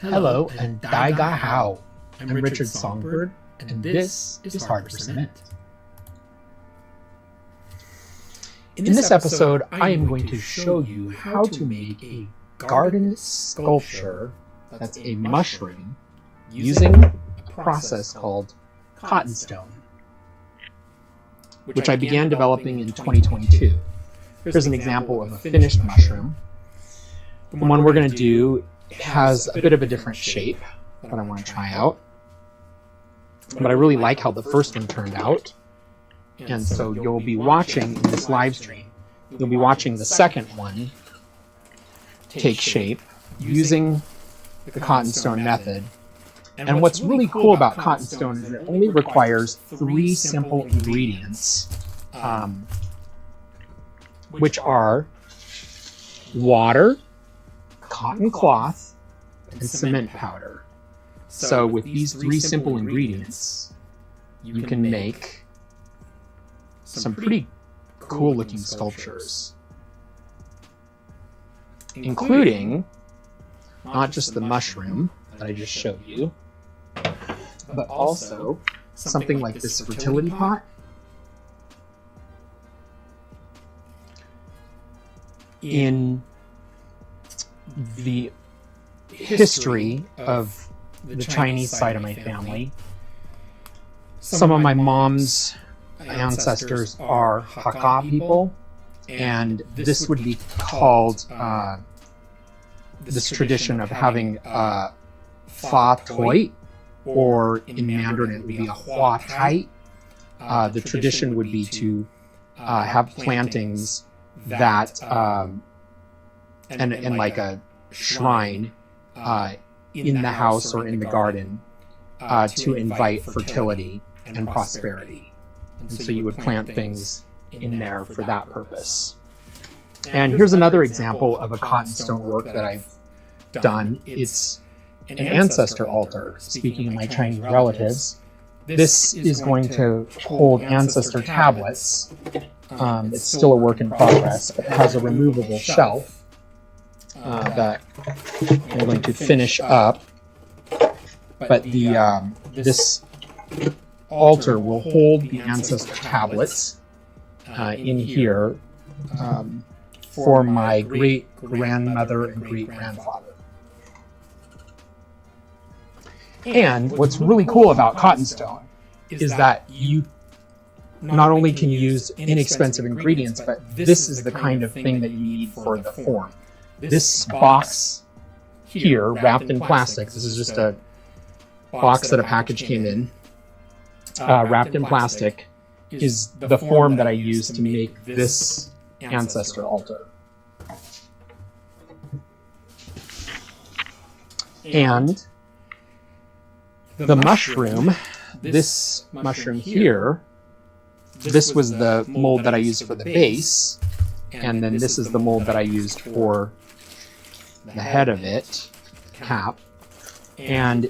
Hello and Daiga How. I'm Richard Songbird, and this is Hard for Cement. In this episode, I am going to show you how to make a garden sculpture that's a mushroom using a process called Cottonstone, which I began developing in 2022. Here's an example of a finished mushroom. The one we're going to do has a bit of a different shape that I want to try out. But I really like how the first one turned out. And so you'll be watching in this live stream, you'll be watching the second one take shape using the Cottonstone method. And what's really cool about Cottonstone is it only requires 3 simple ingredients, which are water, cotton cloth, and cement powder. So with these 3 simple ingredients, you can make some pretty cool looking sculptures, including not just the mushroom that I just showed you, but also something like this fertility pot. In the history of the Chinese side of my family, some of my mom's ancestors are Hakka people, and this would be called this tradition of having a fa toi, or in Mandarin it would be a hua tai. The tradition would be to have plantings that and like a shrine in the house or in the garden to invite fertility and prosperity. And so you would plant things in there for that purpose. And here's another example of a Cottonstone work that I've done. It's an ancestor altar. Speaking of my Chinese relatives, this is going to hold ancestor tablets. It's still a work in progress, but it has a removable shelf that I'm going to finish up. But the this altar will hold the ancestor tablets in here for my great-grandmother and great-grandfather. And what's really cool about Cottonstone is that you not only can use inexpensive ingredients, but this is the kind of thing that you need for the form. This box here, wrapped in plastic, this is just a box that a package came in, wrapped in plastic, is the form that I use to make this ancestor altar. And the mushroom, this mushroom here, this was the mold that I used for the base, and then this is the mold that I used for the head of it, cap, and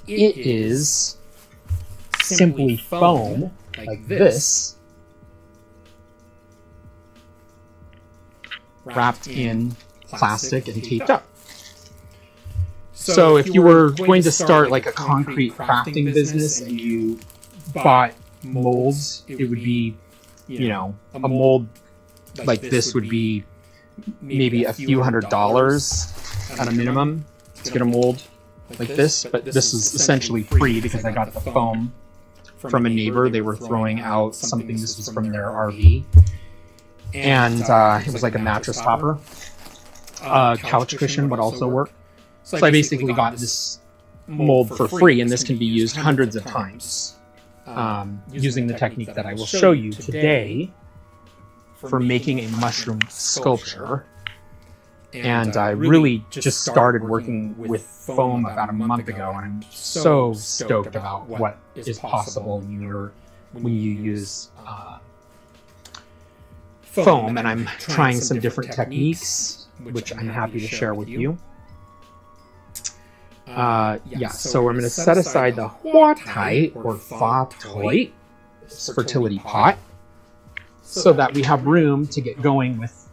it is simply foam like this, wrapped in plastic and taped up. So if you were going to start like a concrete crafting business and you bought molds, it would be, you know, a mold like this would be maybe a few $100s at a minimum to get a mold like this, but this is essentially free because I got the foam from a neighbor. They were throwing out something, this was from their RV, and it was like a mattress topper. Couch cushion would also work. So I basically got this mold for free, and this can be used hundreds of times using the technique that I will show you today for making a mushroom sculpture. And I really just started working with foam about a month ago, and I'm so stoked about what is possible when you use foam. And I'm trying some different techniques, which I'm happy to share with you. So I'm going to set aside the hua tai or fa toi fertility pot so that we have room to get going with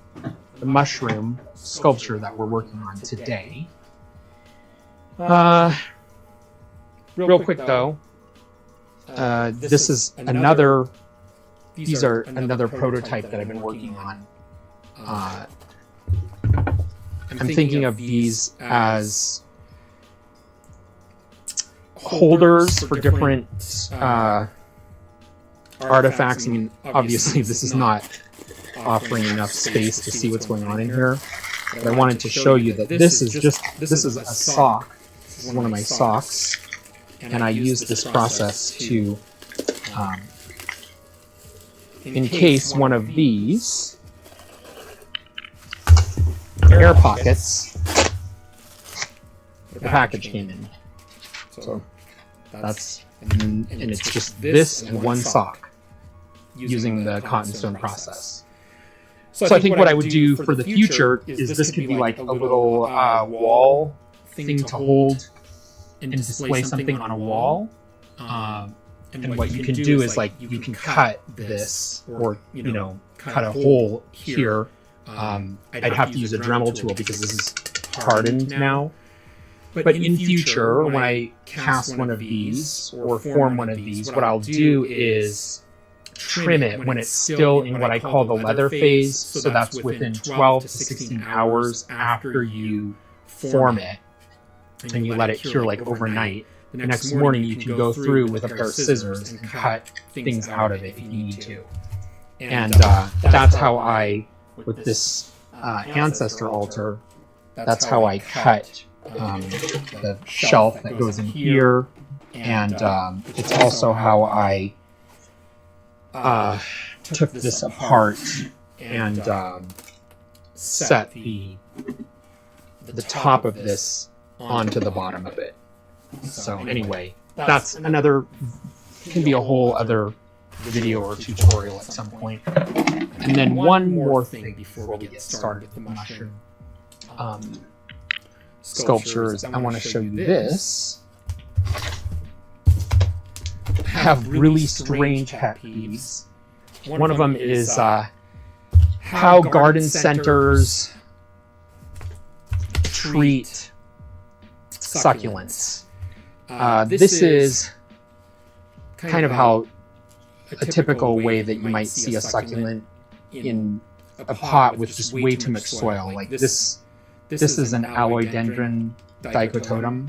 the mushroom sculpture that we're working on today. Real quick though, this is another. These are another prototype that I've been working on. I'm thinking of these as holders for different artifacts. I mean, obviously this is not offering enough space to see what's going on in here, but I wanted to show you that this is a sock. This is one of my socks, and I use this process to encase one of these air pockets the package came in. So that's, and it's just this and one sock using the Cottonstone process. So I think what I would do for the future is this could be like a little wall thing to hold and display something on a wall. And what you can do is like you can cut this, or cut a hole here. I'd have to use a Dremel tool because this is hardened now. But in future, when I cast one of these or form one of these, what I'll do is trim it when it's still in what I call the leather phase. So that's within 12 to 16 hours after you form it, and you let it cure like overnight. The next morning you can go through with a pair of scissors and cut things out of it if you need to. And that's how I, with this ancestor altar, that's how I cut the shelf that goes in here. And it's also how I took this apart and set the top of this onto the bottom of it. So anyway, that's another, can be a whole other video or tutorial at some point. And then one more thing before we get started with the mushroom sculptures, I want to show you this. I have really strange pet peeves. One of them is how garden centers treat succulents. This is kind of how a typical way that you might see a succulent in a pot with just way too much soil. Like this is an alloydendron dicototum.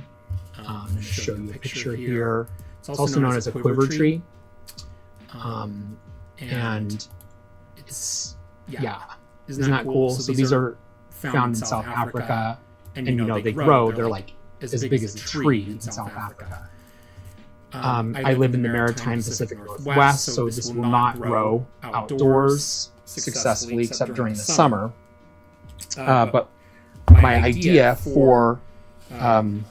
I'm going to show you a picture here. It's also known as a quiver tree. And it's, yeah, isn't that cool? So these are found in South Africa, and they grow, they're like as big as a tree in South Africa. I live in the maritime Pacific Northwest, so this will not grow outdoors successfully except during the summer. But my idea for the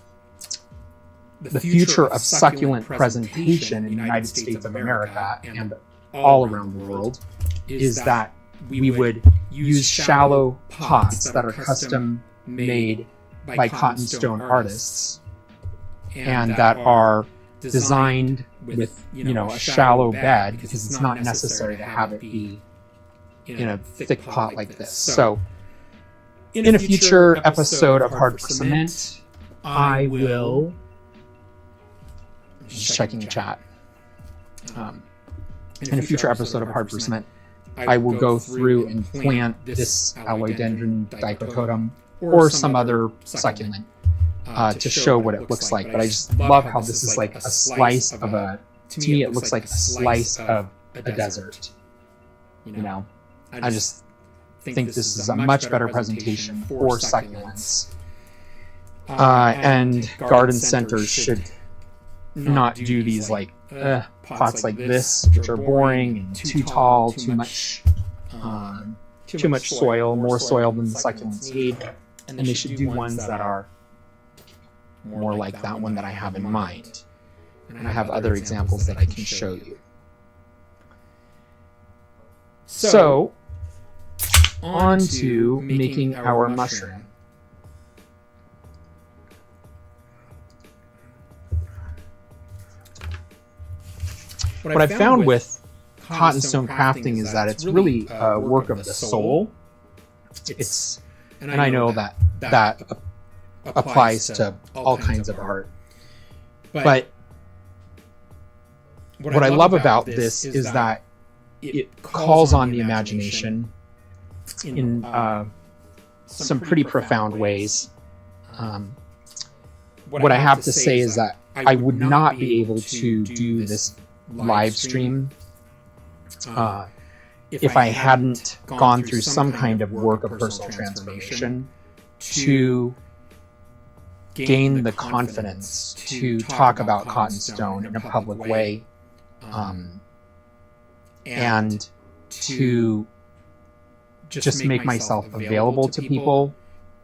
future of succulent presentation in the United States of America and all around the world is that we would use shallow pots that are custom made by Cottonstone artists and that are designed with a shallow bed, because it's not necessary to have it be in a thick pot like this. So in a future episode of Hard for Cement, I will, just checking the chat, in a future episode of Hard for Cement, I will go through and plant this alloydendron dicototum or some other succulent to show what it looks like. But I just love how this is like a slice of to me it looks like a slice of a desert. I just think this is a much better presentation for succulents. And garden centers should not do these like pots like this, which are boring and too tall, too much soil, more soil than the succulents need. And they should do ones that are more like that one that I have in mind. And I have other examples that I can show you. So, on to making our mushroom. What I found with Cottonstone Crafting is that it's really a work of the soul. And I know that applies to all kinds of art. But what I love about this is that it calls on the imagination in some pretty profound ways. What I have to say is that I would not be able to do this live stream if I hadn't gone through some kind of work of personal transformation to gain the confidence to talk about Cottonstone in a public way, and to just make myself available to people,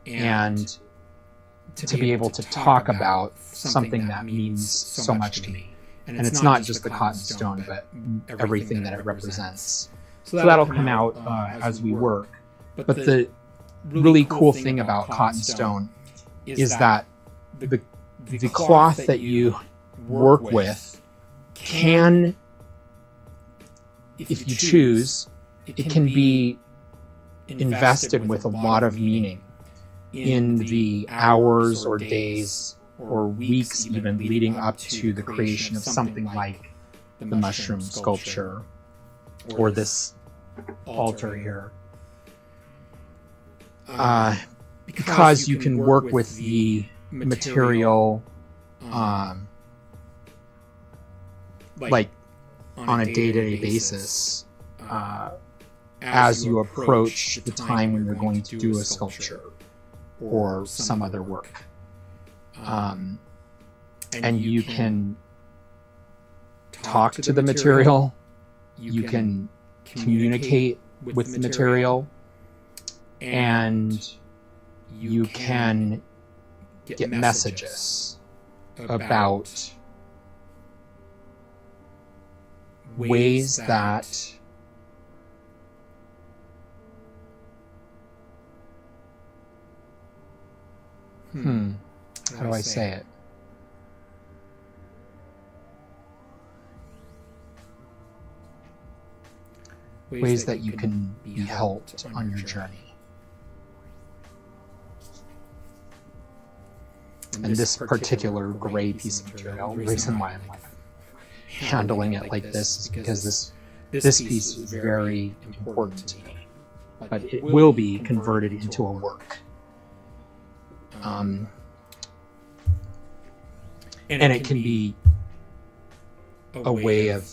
and to be able to talk about something that means so much to me. And it's not just the Cottonstone, but everything that it represents. So that'll come out as we work. But the really cool thing about Cottonstone is that the cloth that you work with can, if you choose, it can be invested with a lot of meaning in the hours or days or weeks even leading up to the creation of something like the mushroom sculpture or this altar here. Because you can work with the material like on a day-to-day basis as you approach the time when you're going to do a sculpture or some other work. And you can talk to the material, you can communicate with the material, and you can get messages about ways that how do I say it? Ways that you can be helped on your journey. And this particular gray piece of material, the reason why I'm like handling it like this is because this piece is very important to me. But it will be converted into a work. And it can be a way of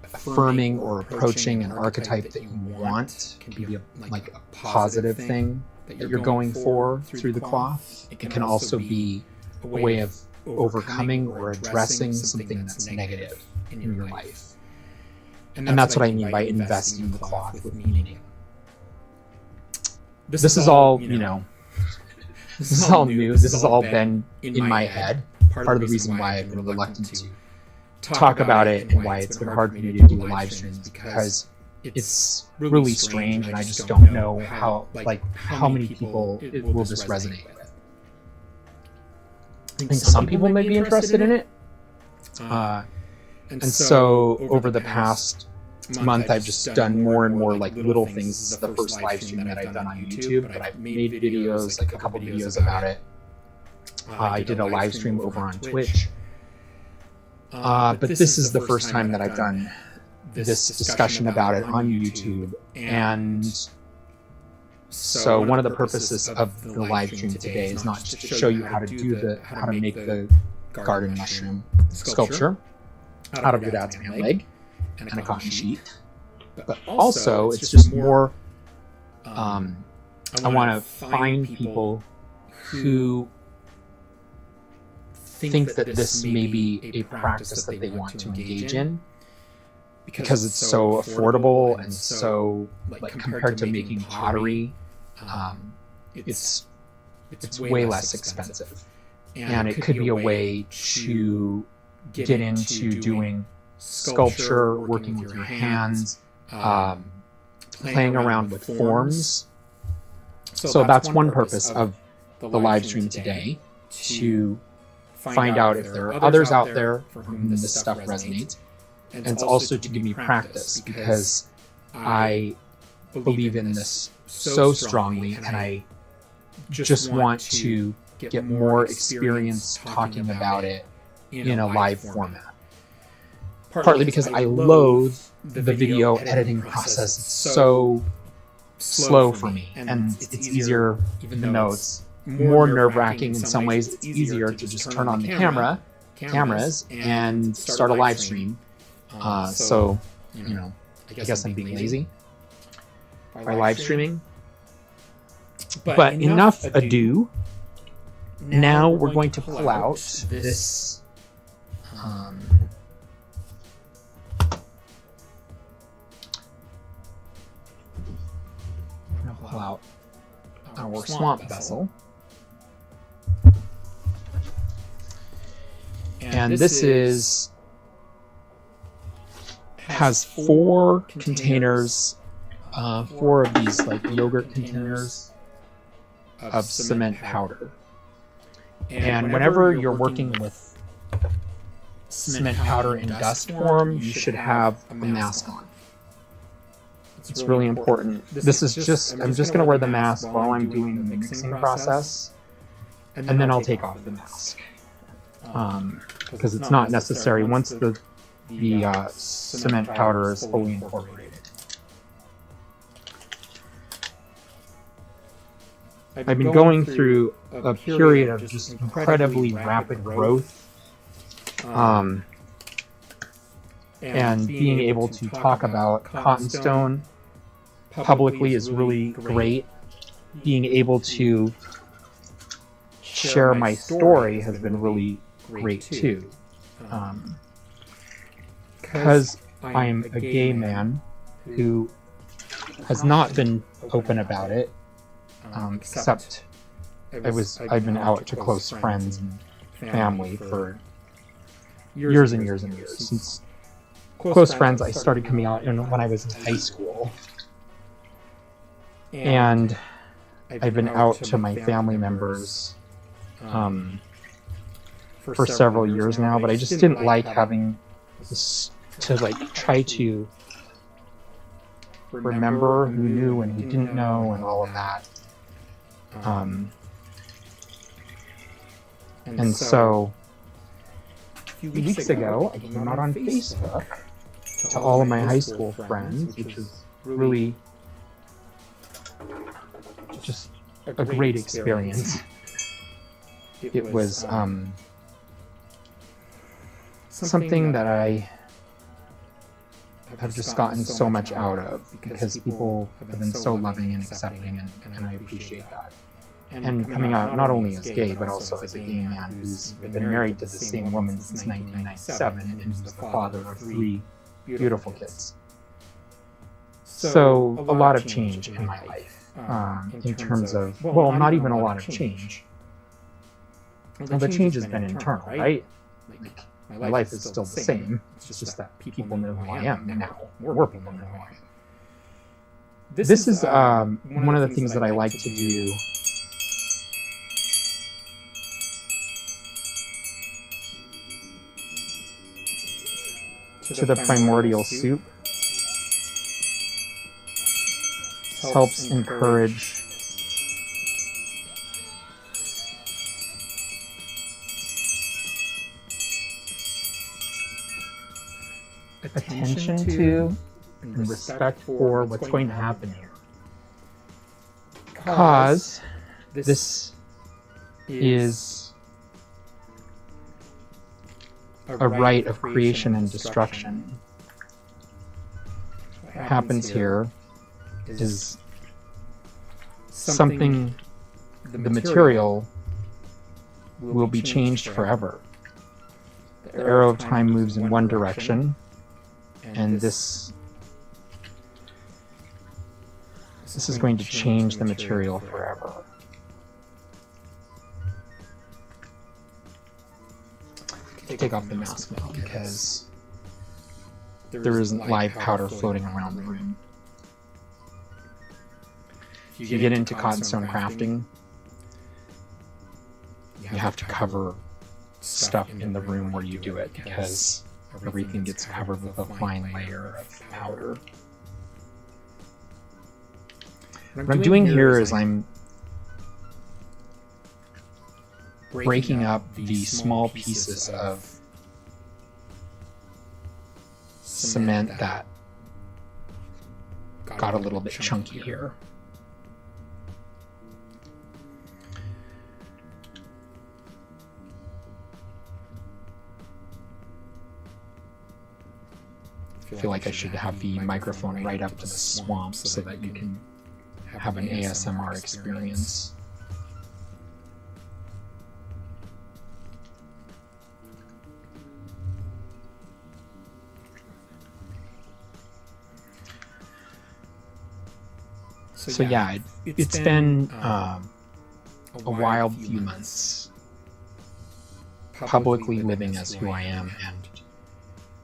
affirming or approaching an archetype that you want. It can be like a positive thing that you're going for through the cloth. It can also be a way of overcoming or addressing something that's negative in your life. And that's what I mean by investing the cloth with meaning. This is all, you know, this is all new. This has all been in my head. Part of the reason why I've been reluctant to talk about it and why it's been hard for me to do live streams, because it's really strange and I just don't know how many people it will just resonate with. I think some people may be interested in it. And so over the past month, I've just done more and more like little things. This is the first live stream that I've done on YouTube, but I've made videos, like a couple videos about it. I did a live stream over on Twitch. But this is the first time that I've done this discussion about it on YouTube. And so one of the purposes of the live stream today is not just to show you how to make the garden mushroom sculpture out of your dad's man leg and a cotton sheet, but also it's just more I want to find people who think that this may be a practice that they want to engage in because it's so affordable and so, like, compared to making pottery, it's way less expensive, and it could be a way to get into doing sculpture, working with your hands, playing around with forms. So that's one purpose of the live stream today, to find out if there are others out there for whom this stuff resonates, and it's also to give me practice, because I believe in this so strongly, and I just want to get more experience talking about it in a live format. Partly because I loathe the video editing process. It's so slow for me, and it's easier, even though it's more nerve-wracking in some ways, it's easier to just turn on the cameras and start a live stream. So, you know, I guess I'm being lazy by live streaming. But enough ado. Now we're going to pull out this pull out our swamp vessel. And this has 4 containers, 4 of these like yogurt containers of cement powder. And whenever you're working with cement powder in dust form, you should have a mask on. It's really important. This is just, I'm just going to wear the mask while I'm doing the mixing process, and then I'll take off the mask. Because it's not necessary once the cement powder is fully incorporated. I've been going through a period of just incredibly rapid growth, and being able to talk about Cottonstone publicly is really great. Being able to share my story has been really great too. Because I'm a gay man who has not been open about it, except I've been out to close friends and family for years and years and years. Since close friends, I started coming out when I was in high school. And I've been out to my family members for several years now, but I just didn't like having this to like try to remember who knew and who didn't know and all of that. And so a few weeks ago, I came out on Facebook to all of my high school friends, which was really just a great experience. It was something that I have just gotten so much out of, because people have been so loving and accepting, and I appreciate that. And coming out not only as gay, but also as a gay man who's been married to the same woman since 1997 and who's the father of 3 beautiful kids. So a lot of change in my life, in terms of, well, not even a lot of change. Well, the change has been internal, right? Like, my life is still the same. It's just that people know who I am now. More people know who I am. This is one of the things that I like to do. To the primordial soup. Helps encourage attention to and respect for what's going to happen here. Because this is a rite of creation and destruction. What happens here is something, the material will be changed forever. The arrow of time moves in one direction, and this is going to change the material forever. Take off the mask now, because there isn't live powder floating around the room. If you get into Cottonstone Crafting, you have to cover stuff in the room where you do it, because everything gets covered with a fine layer of powder. What I'm doing here is I'm breaking up the small pieces of cement that got a little bit chunky here. I feel like I should have the microphone right up to the swamp so that you can have an ASMR experience. So yeah, it's been a wild few months publicly living as who I am,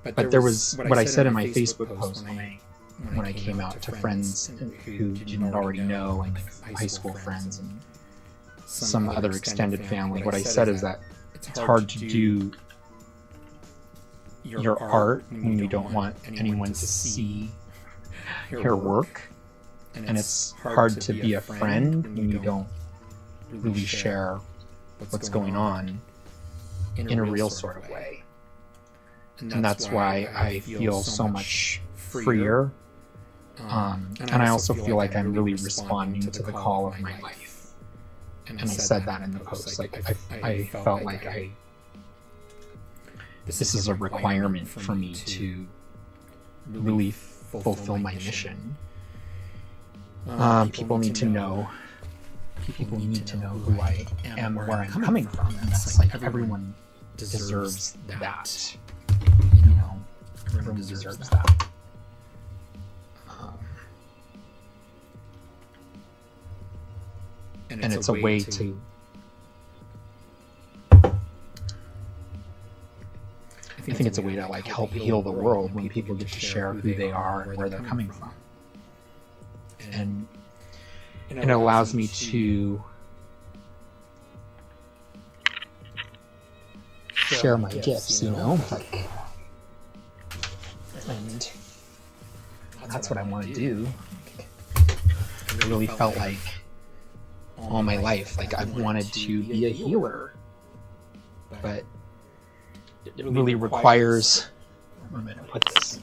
but there was what I said in my Facebook post when I came out to friends who didn't already know, and high school friends and some other extended family. What I said is that it's hard to do your art when you don't want anyone to see your work. And it's hard to be a friend when you don't really share what's going on in a real sort of way. And that's why I feel so much freer. And I also feel like I'm really responding to the call of my life. And I said that in the post. Like I felt like this is a requirement for me to really fulfill my mission. People need to know. People need to know who I am, where I'm coming from, and that's like everyone deserves that. You know, everyone deserves that. And it's a way to. I think it's a way to like help heal the world when people get to share who they are and where they're coming from. And it allows me to share my gifts, you know, like, and that's what I want to do. I really felt like all my life, like I've wanted to be a healer, but it really requires, where am I going to put this?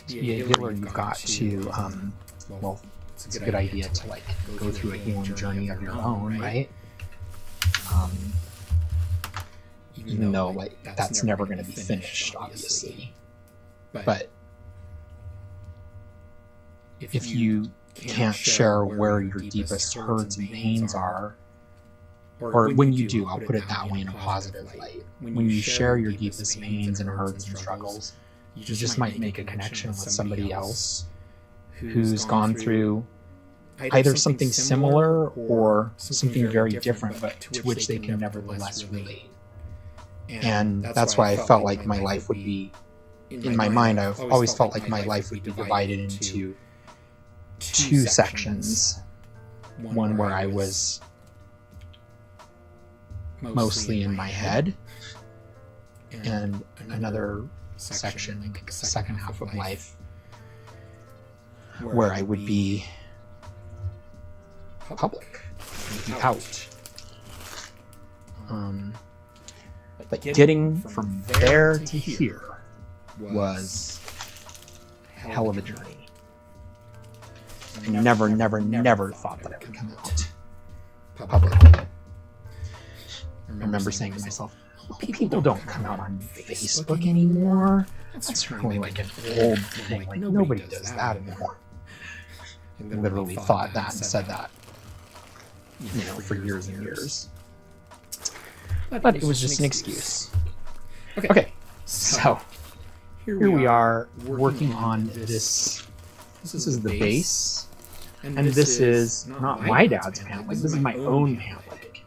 To be a healer, you've got to, well, it's a good idea to like go through a healing journey of your own, right? Even though like that's never going to be finished, obviously. But if you can't share where your deepest hurts and pains are, or when you do, I'll put it that way in a positive light. When you share your deepest pains and hurts and struggles, you just might make a connection with somebody else who's gone through either something similar or something very different, but to which they can nevertheless relate. And that's why I felt like my life would be, in my mind, I've always felt like my life would be divided into two sections. One where I was mostly in my head, and another section, like the second half of life, where I would be public, be out. But getting from there to here was a hell of a journey. I never thought that I would come out publicly. I remember saying to myself, people don't come out on Facebook anymore. That's really like an old thing. Like nobody does that anymore. I literally thought that and said that, you know, for years and years. But it was just an excuse. Okay, so here we are working on this. This is the base, and this is not my dad's pant leg. This is my own pant leg,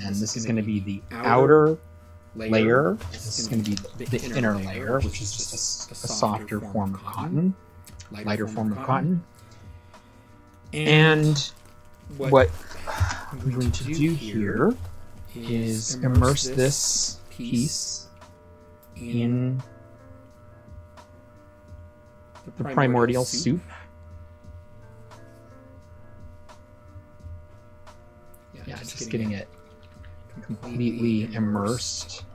and this is going to be the outer layer. This is going to be the inner layer, which is just a softer form of cotton, lighter form of cotton. And what I'm going to do here is immerse this piece in the primordial soup. Yeah, just getting it completely immersed.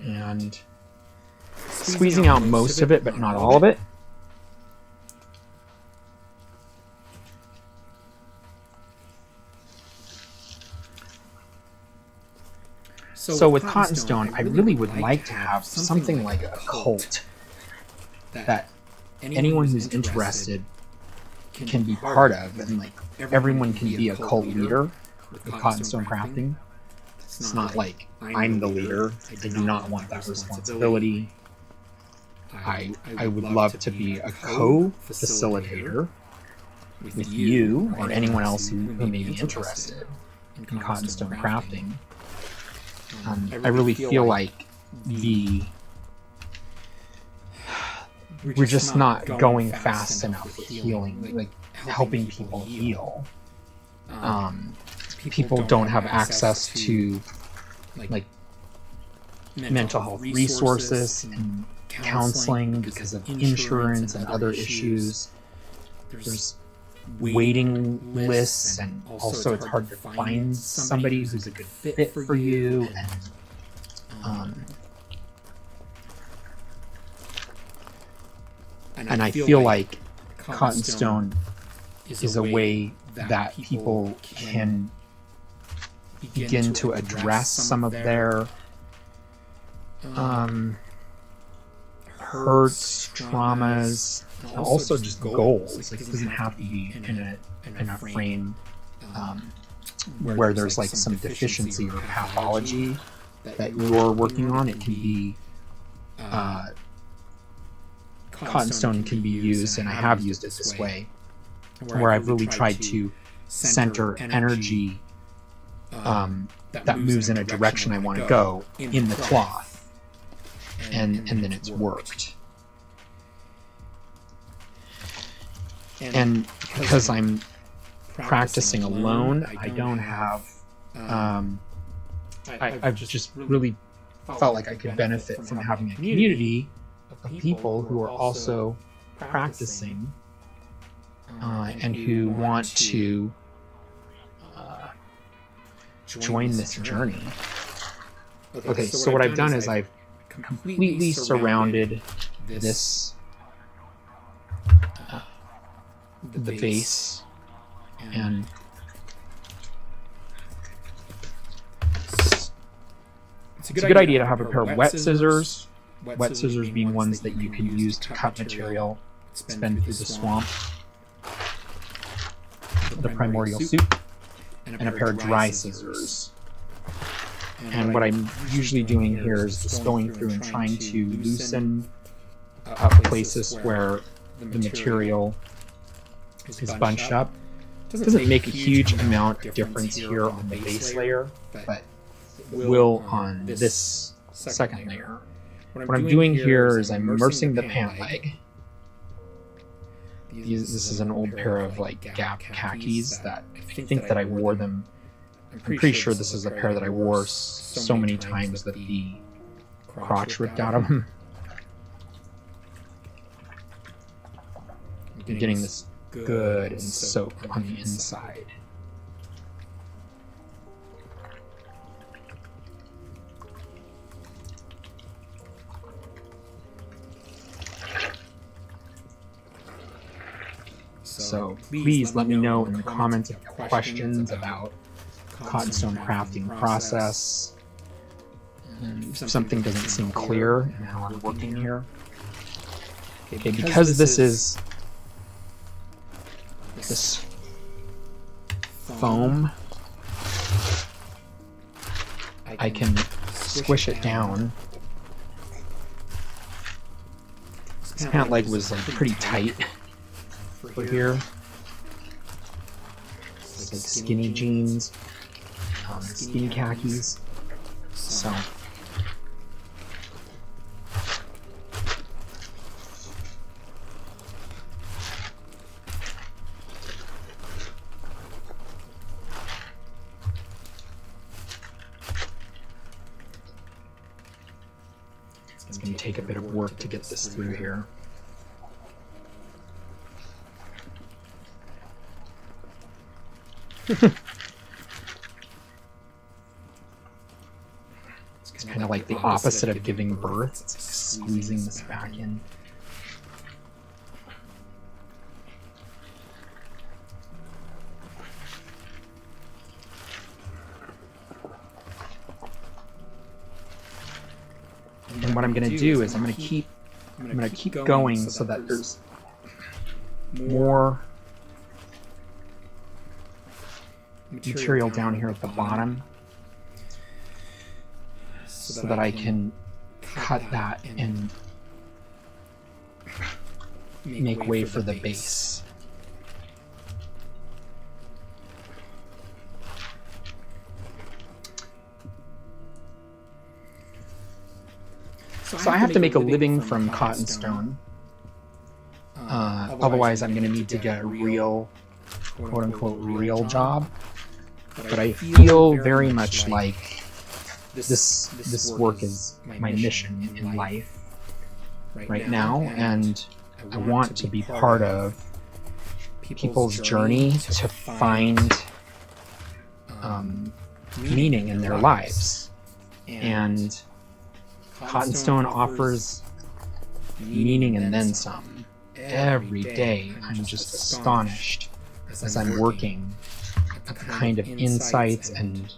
And squeezing out most of it, but not all of it. So with Cottonstone, I really would like to have something like a cult that anyone who's interested can be part of, and like everyone can be a cult leader with Cottonstone Crafting. It's not like I'm the leader. I do not want that responsibility. I would love to be a co-facilitator with you or anyone else who may be interested in Cottonstone Crafting. I really feel like we're just not going fast enough with healing, like helping people heal. People don't have access to like mental health resources and counseling because of insurance and other issues. There's waiting lists, and also it's hard to find somebody who's a good fit for you. And I feel like Cottonstone is a way that people can begin to address some of their hurts, traumas, and also just goals. Like, it doesn't have to be in a frame where there's like some deficiency or pathology that you're working on. It can be Cottonstone can be used, and I have used it this way, where I've really tried to center energy that moves in a direction I want to go in the cloth, and then it's worked. And because I'm practicing alone, I don't have I've just really felt like I could benefit from having a community of people who are also practicing and who want to join this journey. Okay, so what I've done is I've completely surrounded this the base, and it's a good idea to have a pair of wet scissors. Wet scissors being ones that you can use to cut material, spin through the swamp, the primordial soup, and a pair of dry scissors. And what I'm usually doing here is just going through and trying to loosen up places where the material is bunched up. It doesn't make a huge amount of difference here on the base layer, but it will on this second layer. What I'm doing here is I'm immersing the pant leg. This is an old pair of like Gap khakis that I think that I wore them. I'm pretty sure this is a pair that I wore so many times that the crotch ripped out of them. I'm getting this good and soaked on the inside. So please let me know in the comments if you have questions about Cottonstone crafting process, and if something doesn't seem clear in how I'm working here. Okay, because this is this foam, I can squish it down. This pant leg was like pretty tight for here. It's like skinny jeans, skinny khakis. So It's going to take a bit of work to get this through here. It's kind of like the opposite of giving birth. It's like squeezing this back in. And what I'm going to do is I'm going to keep going so that there's more material down here at the bottom, so that I can cut that and make way for the base. So I have to make a living from cottonstone. Otherwise, I'm going to need to get a real, quote-unquote, real job. But I feel very much like this work is my mission in life right now, and I want to be part of people's journey to find meaning in their lives. And Cottonstone offers meaning and then some. Every day I'm just astonished as I'm working at the kind of insights and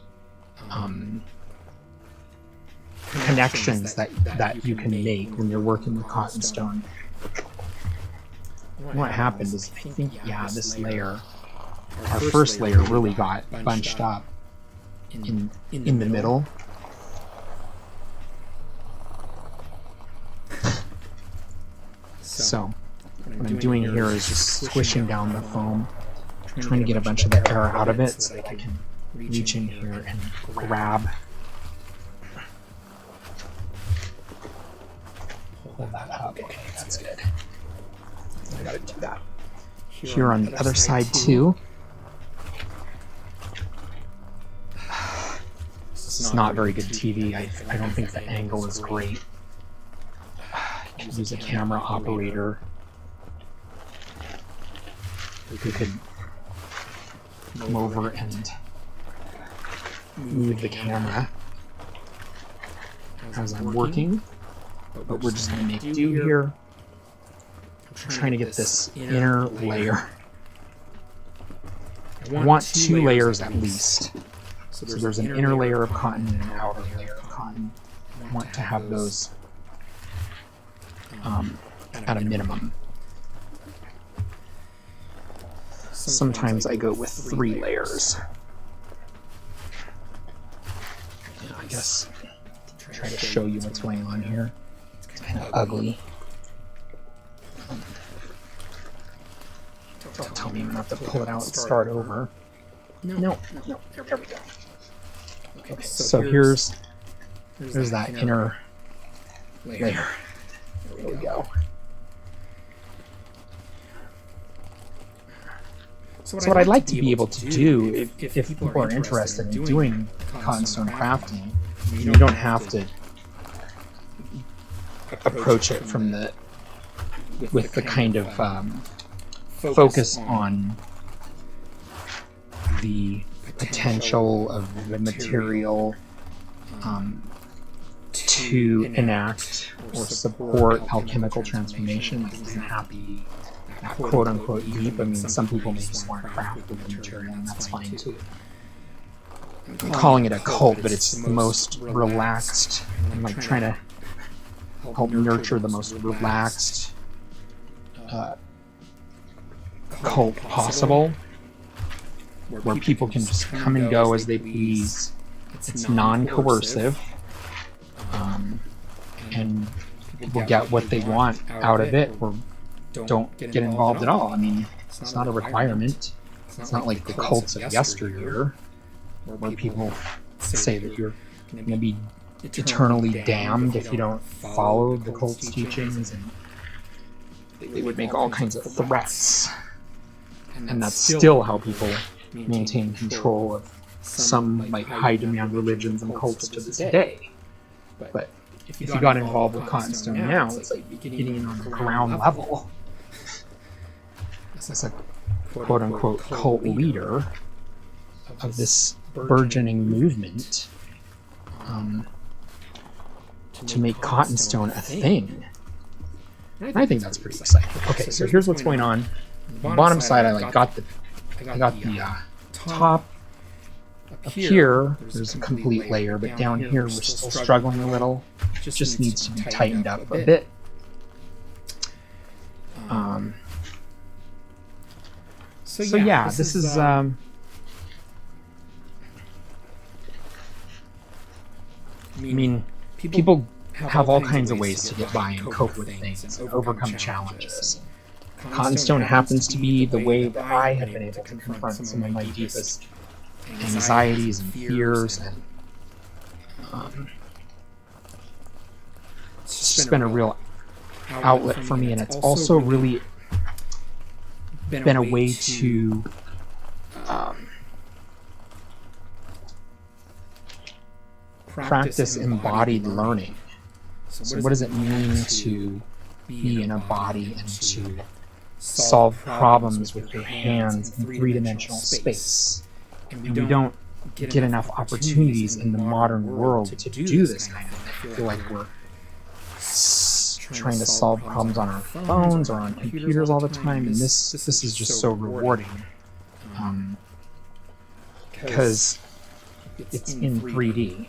connections that you can make when you're working with Cottonstone. What happened is, I think, this layer, our first layer, really got bunched up in the middle. So what I'm doing here is just squishing down the foam, trying to get a bunch of the air out of it so that I can reach in here and grab. Pull that up. Okay, that's good. I gotta do that. Here on the other side too. It's not very good TV. I don't think the angle is great. Use a camera operator who could come over and move the camera as I'm working. But we're just going to make do here. I'm trying to get this inner layer. I want 2 layers at least. So there's an inner layer of cotton and an outer layer of cotton. I want to have those at a minimum. Sometimes I go with 3 layers. I guess try to show you what's going on here. It's kind of ugly. Don't tell me I'm gonna have to pull it out and start over. No, there we go. Okay, so here's that inner layer. There we go. So what I'd like to be able to do, if people are interested in doing Cottonstone crafting, you don't have to approach it from with the kind of focus on the potential of the material to enact or support alchemical transformation. It doesn't have to be quote-unquote deep. I mean, some people may just want to craft with the material, and that's fine too. I'm calling it a cult, but it's the most relaxed. I'm like trying to help nurture the most relaxed cult possible, where people can just come and go as they please. It's non-coercive, and people get what they want out of it, or don't get involved at all. I mean, it's not a requirement. It's not like the cults of yesteryear, where people say that you're going to be eternally damned if you don't follow the cult's teachings, and they would make all kinds of threats. And that's still how people maintain control of some like high demand religions and cults to this day. But if you got involved with Cottonstone now, it's like getting in on the ground level. As a quote-unquote cult leader of this burgeoning movement, to make Cottonstone a thing. I think that's pretty exciting. Okay, so here's what's going on. On the bottom side, I got the top. Up here, there's a complete layer, but down here we're still struggling a little. Just needs to be tightened up a bit. So yeah, this is I mean, people have all kinds of ways to get by and cope with things and overcome challenges. Cottonstone happens to be the way that I have been able to confront some of my deepest anxieties and fears, and it's just been a real outlet for me, and it's also really been a way to practice embodied learning. So what does it mean to be in a body and to solve problems with your hands in three-dimensional space? And we don't get enough opportunities in the modern world to do this kind of thing. I feel like we're trying to solve problems on our phones or on computers all the time, and this is just so rewarding because it's in 3D.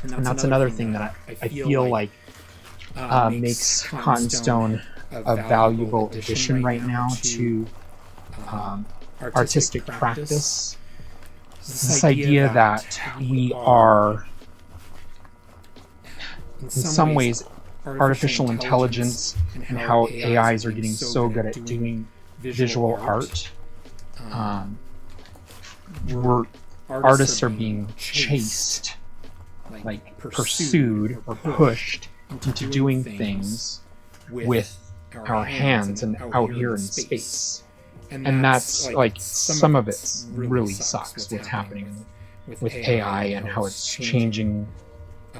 And that's another thing that I feel like makes Cottonstone a valuable addition right now to artistic practice. This idea that we are, in some ways, artificial intelligence and how AIs are getting so good at doing visual art. Artists are being chased, like pursued or pushed into doing things with our hands and out here in space. And that's like, some of it really sucks, what's happening with AI and how it's changing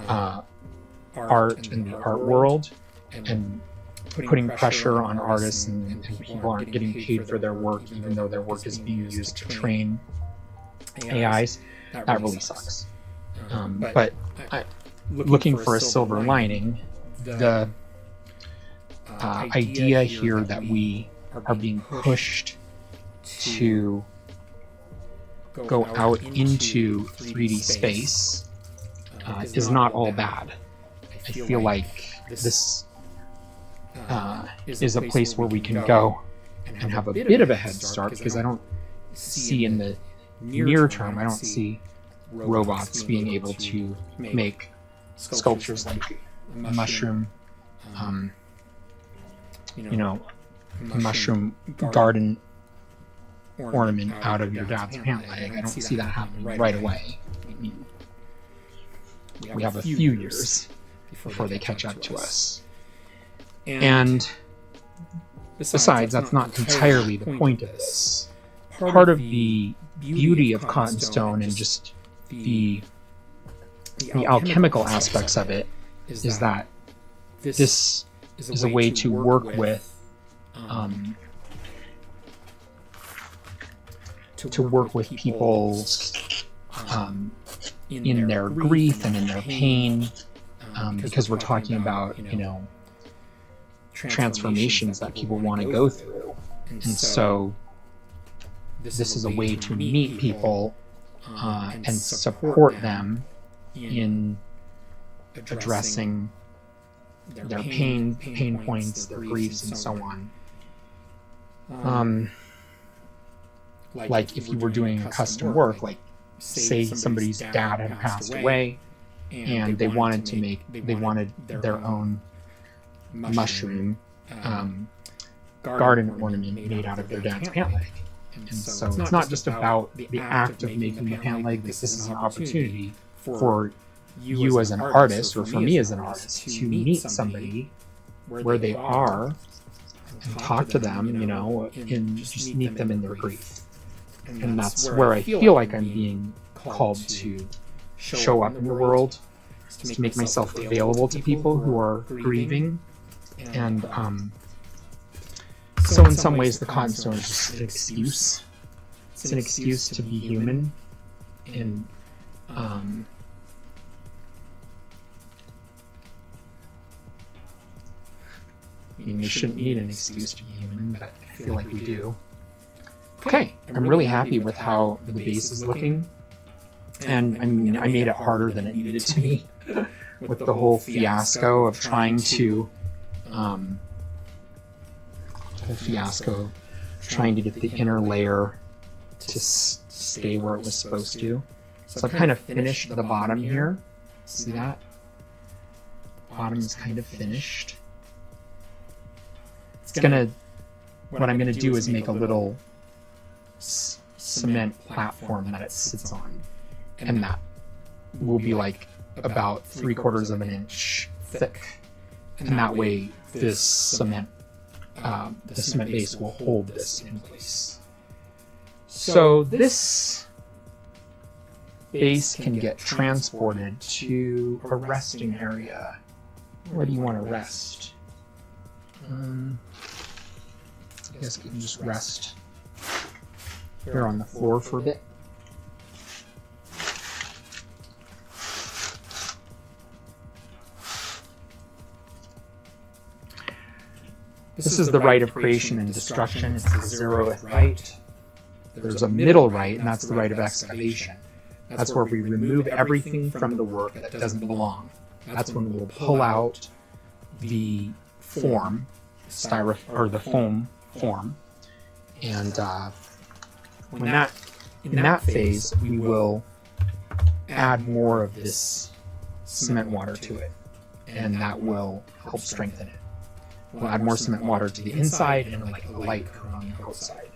art and the art world, and putting pressure on artists, and people aren't getting paid for their work, even though their work is being used to train AIs. That really sucks. But looking for a silver lining, the idea here that we are being pushed to go out into 3D space is not all bad. I feel like this is a place where we can go and have a bit of a head start, because I don't see in the near term, I don't see robots being able to make sculptures like a mushroom, a mushroom garden ornament out of your dad's pant leg. I don't see that happening right away. We have a few years before they catch up to us. And besides, that's not entirely the point of this. Part of the beauty of Cottonstone and just the alchemical aspects of it is that this is a way to work with people in their grief and in their pain, because we're talking about transformations that people want to go through, and so this is a way to meet people and support them in addressing their pain points, their griefs, and so on. Like if you were doing a custom work, like say somebody's dad had passed away and they wanted their own mushroom garden ornament made out of their dad's pant leg. And so it's not just about the act of making the pant leg, this is an opportunity for you as an artist, or for me as an artist, to meet somebody where they are and talk to them, and just meet them in their grief. And that's where I feel like I'm being called to show up in the world, is to make myself available to people who are grieving. And so in some ways the Cottonstone is just an excuse. It's an excuse to be human. And I mean, we shouldn't need an excuse to be human, but I feel like we do. Okay, I'm really happy with how the base is looking. And I mean, I made it harder than it needed to be with the whole fiasco of trying to get the inner layer to stay where it was supposed to. So I've kind of finished the bottom here. See that? Bottom is kind of finished. What I'm gonna do is make a little cement platform that it sits on, and that will be like about 3/4 of an inch thick, and that way this cement base will hold this in place. So this base can get transported to a resting area. Where do you want to rest? I guess we can just rest here on the floor for a bit. This is the right of creation and destruction. It's the 0th right. There's a middle right, and that's the right of excavation. That's where we remove everything from the work that doesn't belong. That's when we'll pull out the form, or the foam form, and in that phase we will add more of this cement water to it, and that will help strengthen it. We'll add more cement water to the inside and like a light on the outside.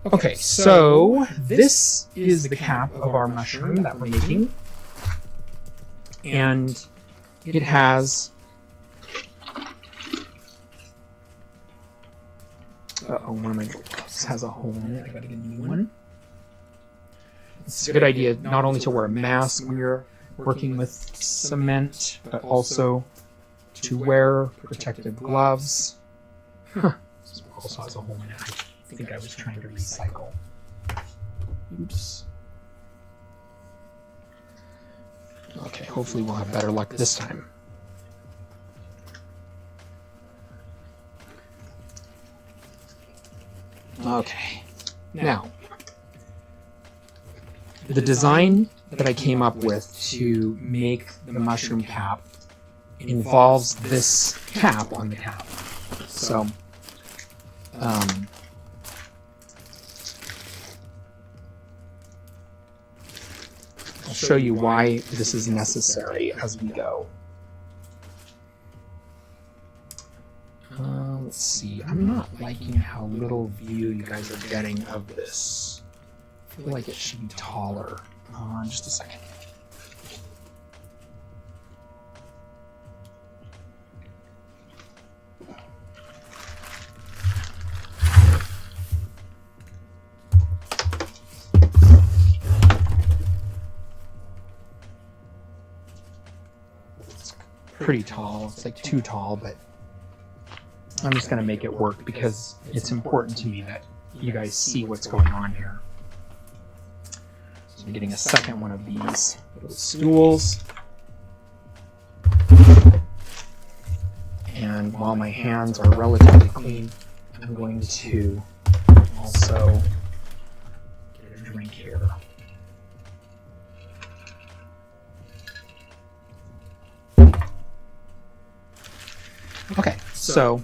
Okay, so this is the cap of our mushroom that we're making, and it has one of my gloves has a hole in it. I gotta get a new one. It's a good idea not only to wear a mask when you're working with cement, but also to wear protective gloves. This also has a hole in it. I think I was trying to recycle. Oops. Okay, hopefully we'll have better luck this time. Okay, now, the design that I came up with to make the mushroom cap involves this cap on the cap. So, I'll show you why this is necessary as we go. Let's see, I'm not liking how little view you guys are getting of this. I feel like it should be taller. Just a second. It's pretty tall. It's like too tall, but I'm just going to make it work because it's important to me that you guys see what's going on here. So I'm getting a second one of these little stools. And while my hands are relatively clean, I'm going to also get a drink here. Okay, so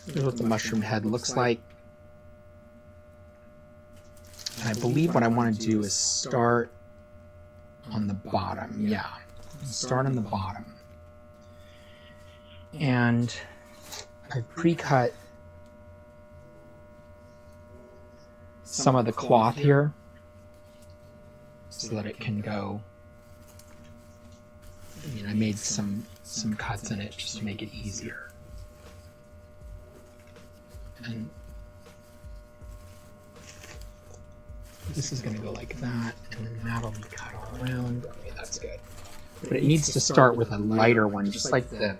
here's what the mushroom head looks like. And I believe what I want to do is start on the bottom. Yeah, start on the bottom. And I've pre-cut some of the cloth here so that it can go. I mean, I made some cuts in it just to make it easier. And this is going to go like that, and then that'll be cut all around. Okay, that's good. But it needs to start with a lighter one, just like the...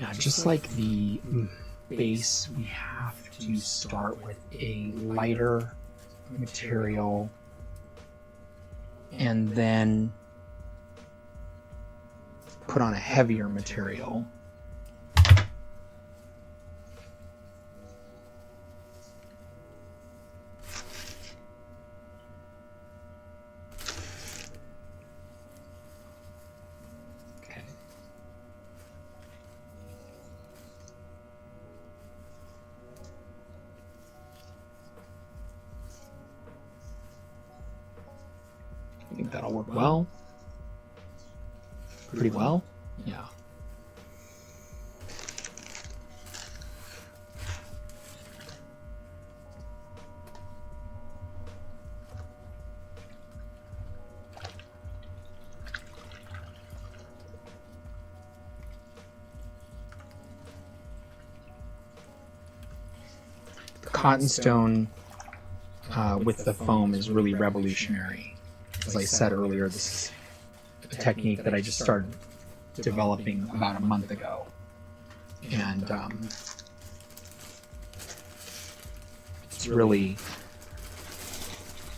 Yeah, just like the base, we have to start with a lighter material and then put on a heavier material. Okay. I think that'll work well. Pretty well. Yeah. The cottonstone with the foam is really revolutionary. As I said earlier, this is a technique that I just started developing about a month ago, and it's really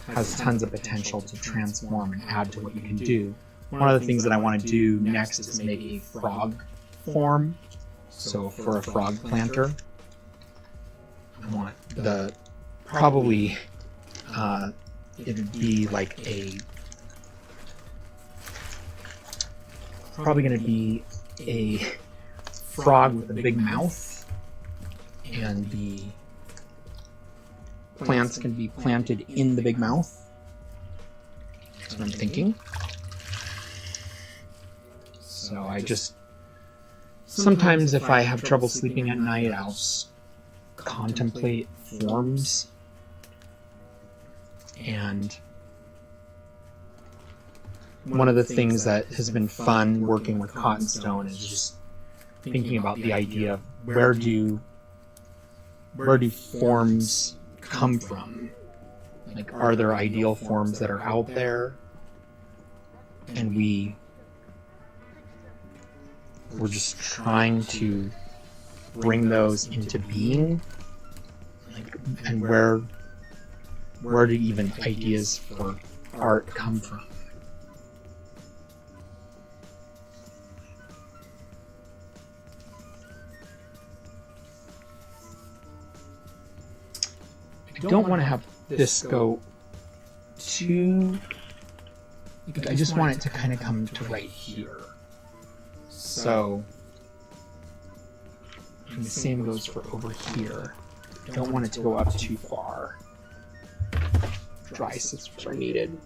has tons of potential to transform and add to what you can do. One of the things that I want to do next is make a frog form. So for a frog planter, I want the probably it'd be like probably going to be a frog with a big mouth, and the plants can be planted in the big mouth. That's what I'm thinking. So I just sometimes if I have trouble sleeping at night, I'll contemplate forms, and one of the things that has been fun working with Cottonstone is just thinking about the idea of where do forms come from? Like, are there ideal forms that are out there, and we're just trying to bring those into being? Like, and where do even ideas for art come from? I don't want to have this go too... I just want it to kind of come to right here. So... and the same goes for over here. I don't want it to go up too far. Dry scissors are needed.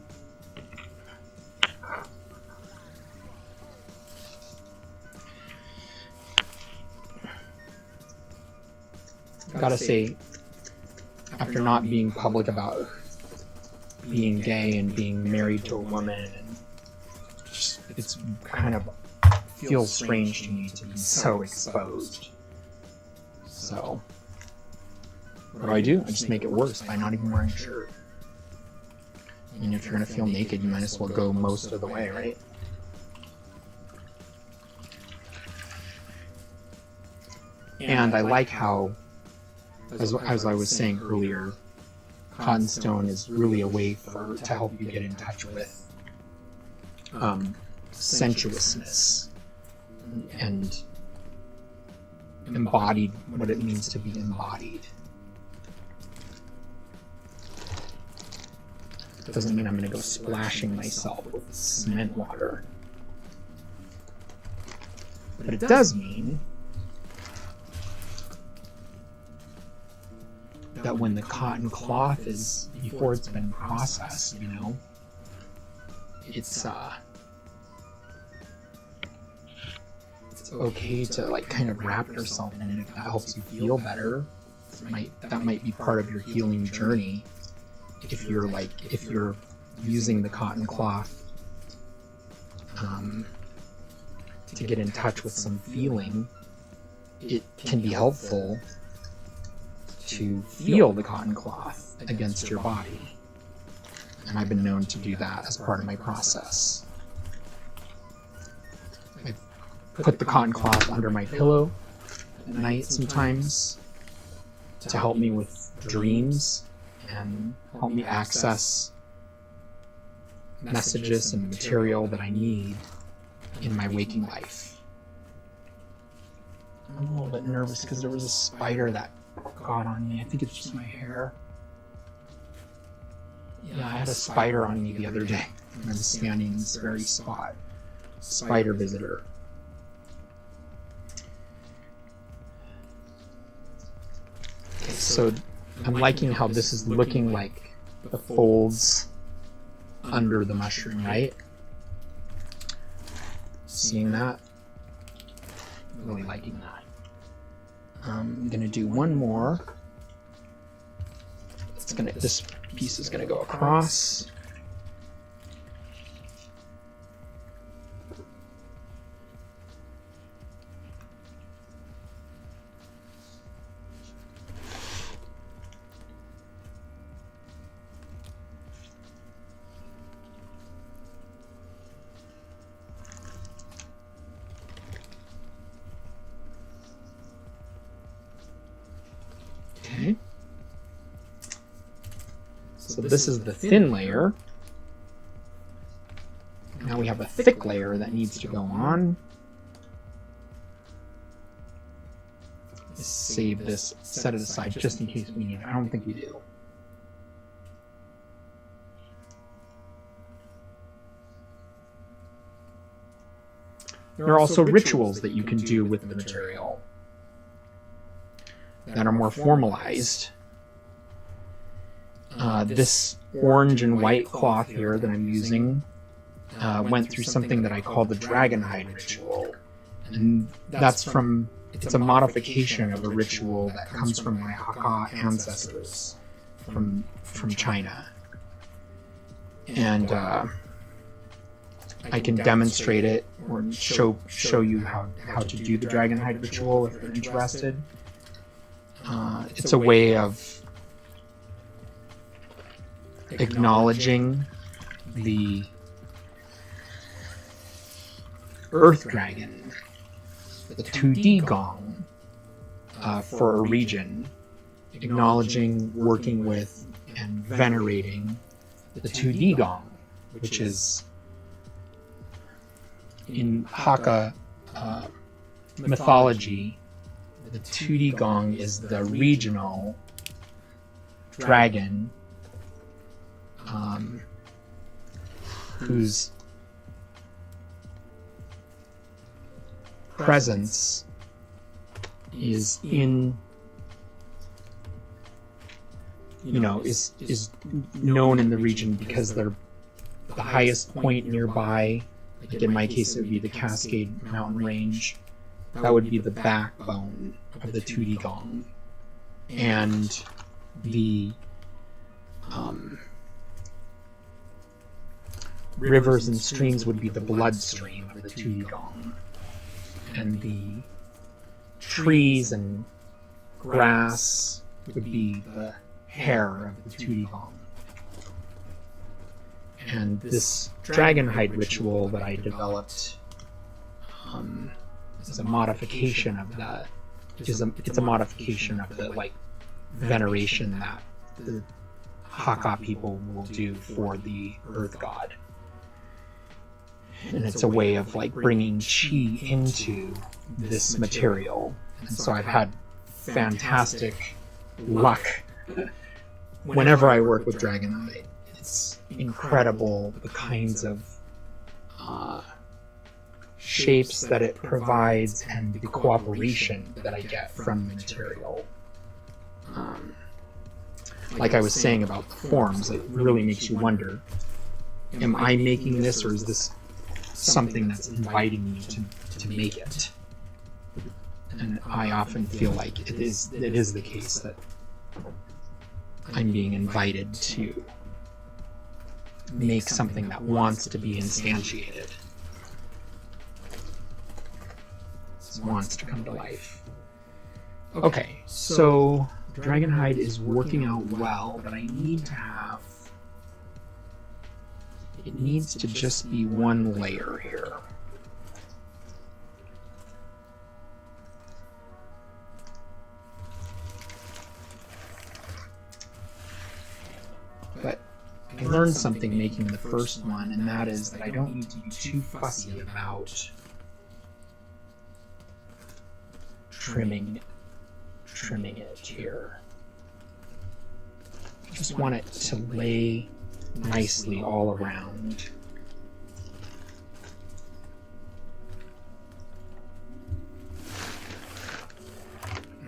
Gotta say, after not being public about being gay and being married to a woman, and just, it's kind of feels strange to me to be so exposed. So, what do? I just make it worse by not even wearing a shirt. I mean, if you're gonna feel naked, you might as well go most of the way, right? And I like how, as I was saying earlier, Cottonstone is really a way to help you get in touch with sensuousness and embodied, what it means to be embodied. It doesn't mean I'm going to go splashing myself with cement water. But it does mean that when the cotton cloth is, before it's been processed, you know, it's okay to like kind of wrap yourself in it if that helps you feel better. that might be part of your healing journey. If you're using the cotton cloth to get in touch with some feeling, it can be helpful to feel the cotton cloth against your body. And I've been known to do that as part of my process. I put the cotton cloth under my pillow at night sometimes to help me with dreams and help me access messages and material that I need in my waking life. I'm a little bit nervous because there was a spider that got on me. I think it's just my hair. Yeah, I had a spider on me the other day when I was standing in this very spot. Spider visitor. Okay, so I'm liking how this is looking like the folds under the mushroom, right? Seeing that? Really liking that. I'm gonna do one more. This piece is gonna go across. Okay. So this is the thin layer. Now we have a thick layer that needs to go on. Let's save this, set it aside just in case we need it. I don't think we do. There are also rituals that you can do with the material that are more formalized. This orange and white cloth here that I'm using went through something that I call the dragonhide ritual. And it's a modification of a ritual that comes from my Hakka ancestors from China. And I can demonstrate it or show you how to do the dragonhide ritual if you're interested. It's a way of acknowledging the earth dragon, the 2D gong, for a region, acknowledging, working with, and venerating the 2D gong, which is in Hakka mythology. The 2D gong is the regional dragon whose presence is in, is known in the region because they're the highest point nearby. Like in my case, it would be the Cascade Mountain Range. That would be the backbone of the 2D gong. And the rivers and streams would be the bloodstream of the 2D gong. And the trees and grass would be the hair of the 2D gong. And this dragonhide ritual that I developed is a modification of that. It's a modification of the veneration that the Hakka people will do for the earth god. And it's a way of bringing chi into this material. And so I've had fantastic luck whenever I work with dragonite. It's incredible the kinds of shapes that it provides and the cooperation that I get from the material. Like I was saying about the forms, it really makes you wonder, am I making this, or is this something that's inviting me to make it? And I often feel like it is the case that I'm being invited to make something that wants to be instantiated. Wants to come to life. Okay, so Dragonhide is working out well, but I need to have... It needs to just be one layer here. But I learned something making the first one, and that is that I don't need to be too fussy about trimming it here. I just want it to lay nicely all around.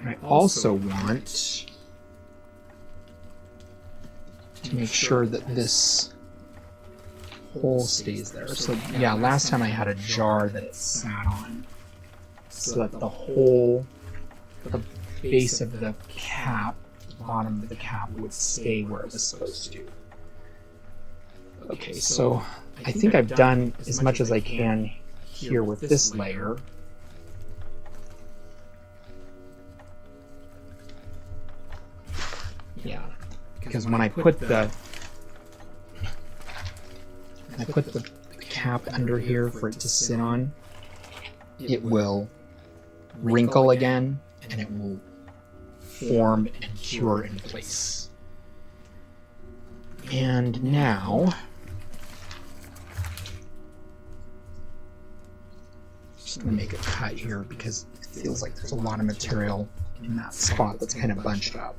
And I also want to make sure that this hole stays there. So yeah, last time I had a jar that it sat on, so that the hole, the base of the cap, the bottom of the cap would stay where it was supposed to. Okay, so I think I've done as much as I can here with this layer. Yeah, because when I put the cap under here for it to sit on, it will wrinkle again, and it will form and cure in place. And now, just going to make a cut here because it feels like there's a lot of material in that spot that's kind of bunched up.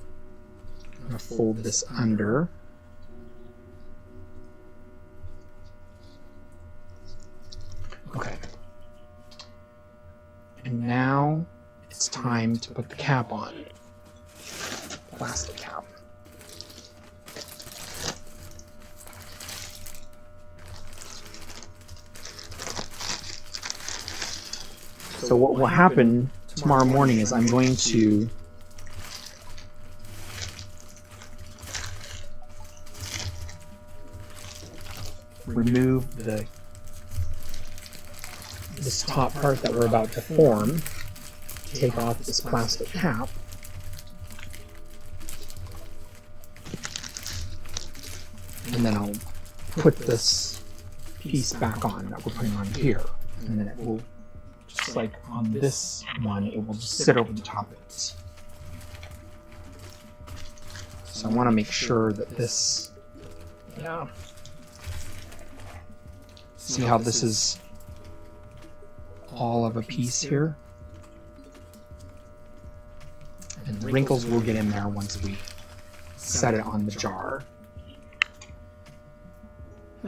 I'm going to fold this under. Okay. And now it's time to put the cap on. Plastic cap. So what will happen tomorrow morning is I'm going to remove this top part that we're about to form, take off this plastic cap, and then I'll put this piece back on that we're putting on here, and then it will, just like on this one, it will just sit over the top of it. So I want to make sure that this, yeah. See how this is all of a piece here? And the wrinkles will get in there once we set it on the jar.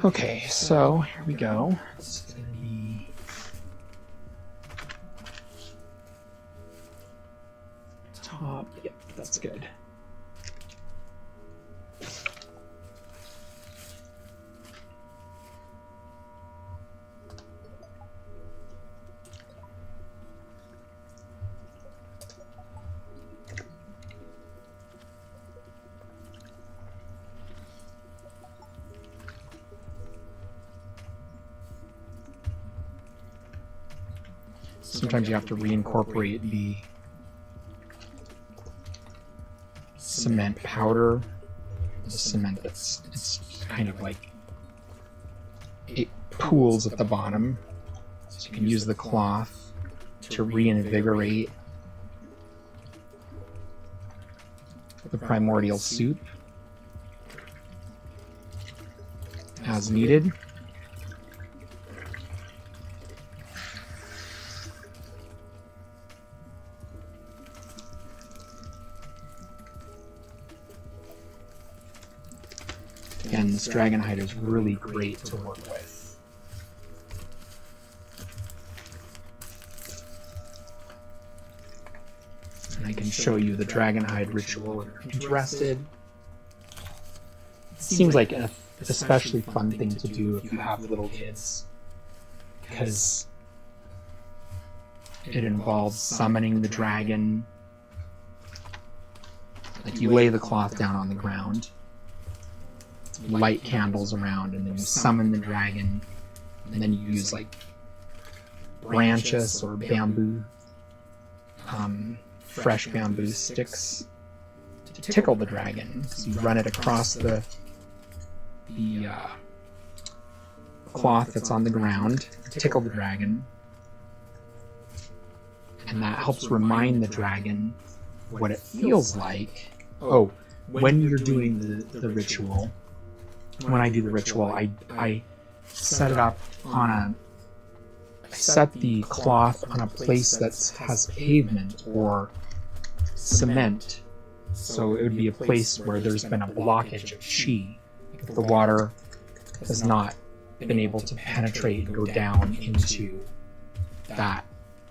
Okay, so here we go. It's going to be top. Yep, that's good. Sometimes you have to reincorporate the cement powder, the cement it's kind of like, it pools at the bottom, so you can use the cloth to reinvigorate the primordial soup as needed. Again, this Dragonhide is really great to work with. And I can show you the Dragonhide ritual if you're interested. It seems like an especially fun thing to do if you have little kids, because It involves summoning the dragon. Like, you lay the cloth down on the ground, light candles around, and then you summon the dragon, and then you use like branches or bamboo, fresh bamboo sticks to tickle the dragon. So you run it across the cloth that's on the ground to tickle the dragon, and that helps remind the dragon what it feels like. Oh, when you're doing the ritual, when I do the ritual, I set it up on I set the cloth on a place that has pavement or cement, so it would be a place where there's been a blockage of chi. If the water has not been able to penetrate and go down into that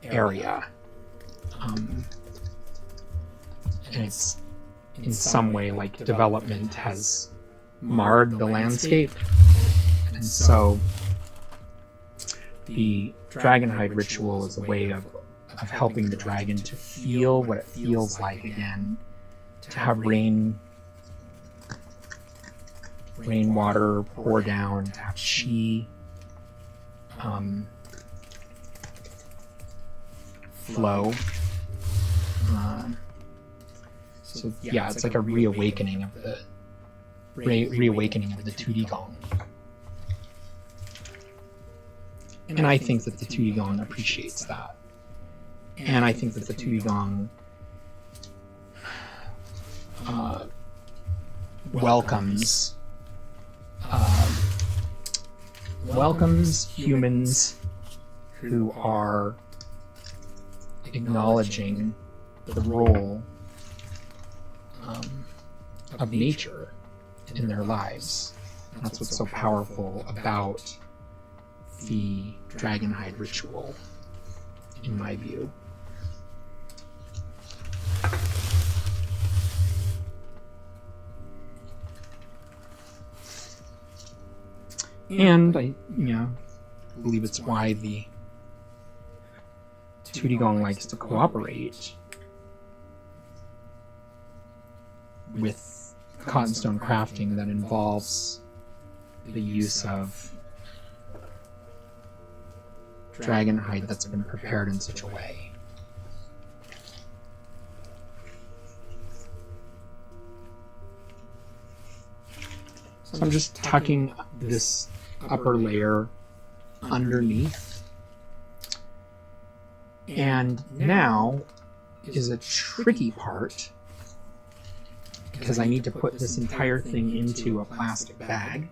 area. And it's in some way like development has marred the landscape, and so the dragonhide ritual is a way of helping the dragon to feel what it feels like again, to have rainwater pour down, to have chi flow. So yeah, it's like a reawakening of the reawakening of the 2D gong. And I think that the 2D gong appreciates that. And I think that the 2D gong welcomes humans who are acknowledging the role of nature in their lives. That's what's so powerful about the dragonhide ritual, in my view. And I believe it's why the 2D gong likes to cooperate with Cottonstone Crafting that involves the use of dragonhide that's been prepared in such a way. So I'm just tucking this upper layer underneath. And now is a tricky part, because I need to put this entire thing into a plastic bag.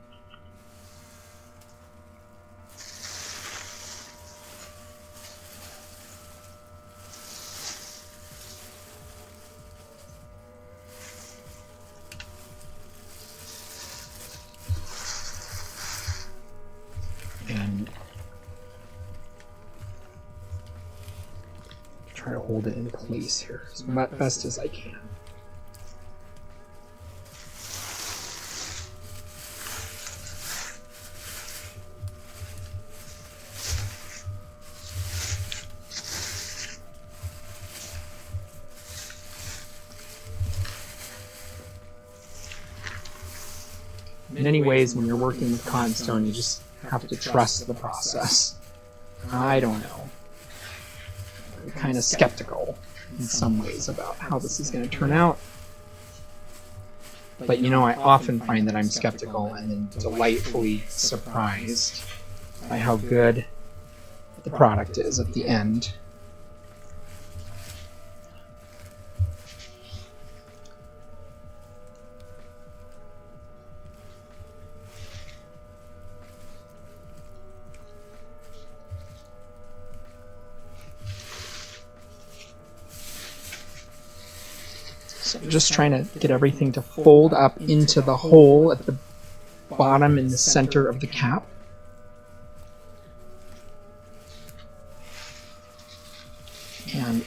And try to hold it in place here as best as I can. In many ways, when you're working with Cottonstone, you just have to trust the process. I don't know. I'm kind of skeptical in some ways about how this is going to turn out. But I often find that I'm skeptical and then delightfully surprised by how good the product is at the end. So I'm just trying to get everything to fold up into the hole at the bottom in the center of the cap. And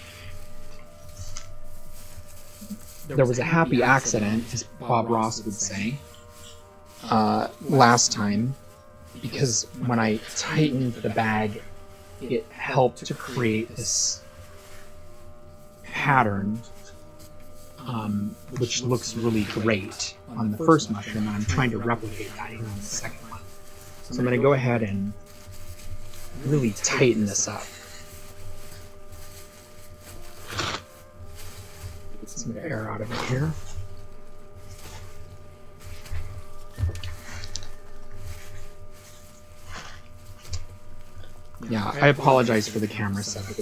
there was a happy accident, as Bob Ross would say, last time, because when I tightened the bag, it helped to create this pattern, which looks really great on the first mushroom, and I'm trying to replicate that here on the second one. So I'm going to go ahead and really tighten this up. Get some air out of it here. Yeah, I apologize for the camera setup.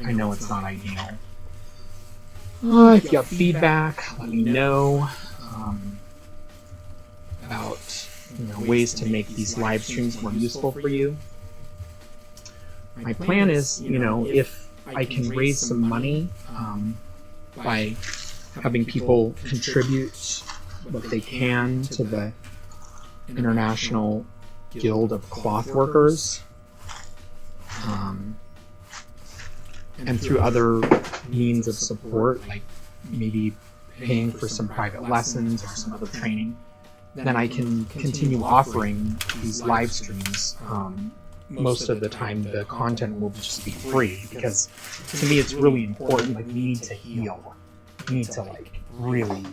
I know it's not ideal. If you have feedback, let me know about ways to make these live streams more useful for you. My plan is, if I can raise some money by having people contribute what they can to the International Guild of Cloth Workers, and through other means of support, like maybe paying for some private lessons or some other training, then I can continue offering these live streams. Most of the time the content will just be free, because to me it's really important. Like, we need to heal. We need to really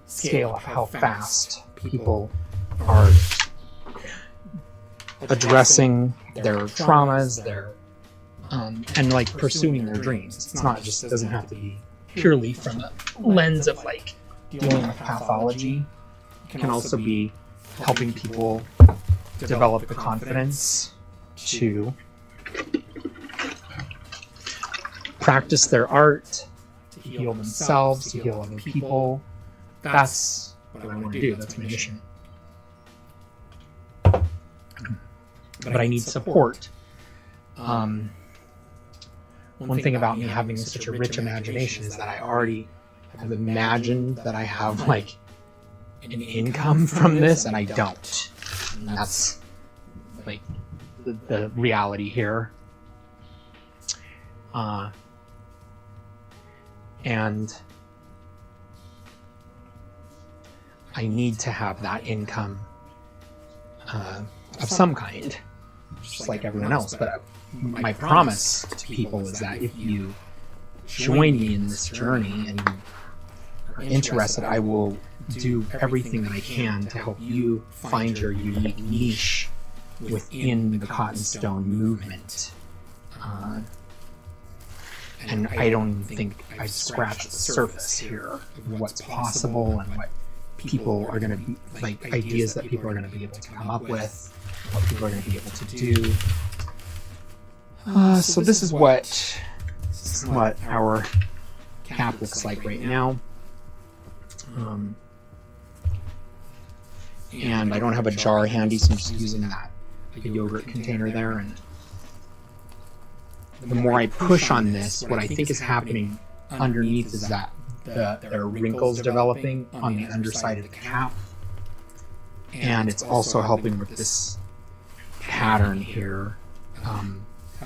scale up how fast people are addressing their traumas, and pursuing their dreams. It's not just, it doesn't have to be purely from the lens of dealing with pathology. It can also be helping people develop the confidence to practice their art, to heal themselves, to heal other people. That's what I want to do. That's my mission. But I need support. One thing about me having such a rich imagination is that I already have imagined that I have an income from this, and I don't. And that's the reality here. And I need to have that income of some kind, just like everyone else. But my promise to people is that if you join me in this journey and you are interested, I will do everything that I can to help you find your unique niche within the Cottonstone movement. And I don't even think I've scratched the surface here of what's possible and what people are going to be, ideas that people are going to be able to come up with, what people are going to be able to do. So this is what our cap looks like right now. And I don't have a jar handy, so I'm just using that yogurt container there. And the more I push on this, what I think is happening underneath is that there are wrinkles developing on the underside of the cap. And it's also helping with this pattern here.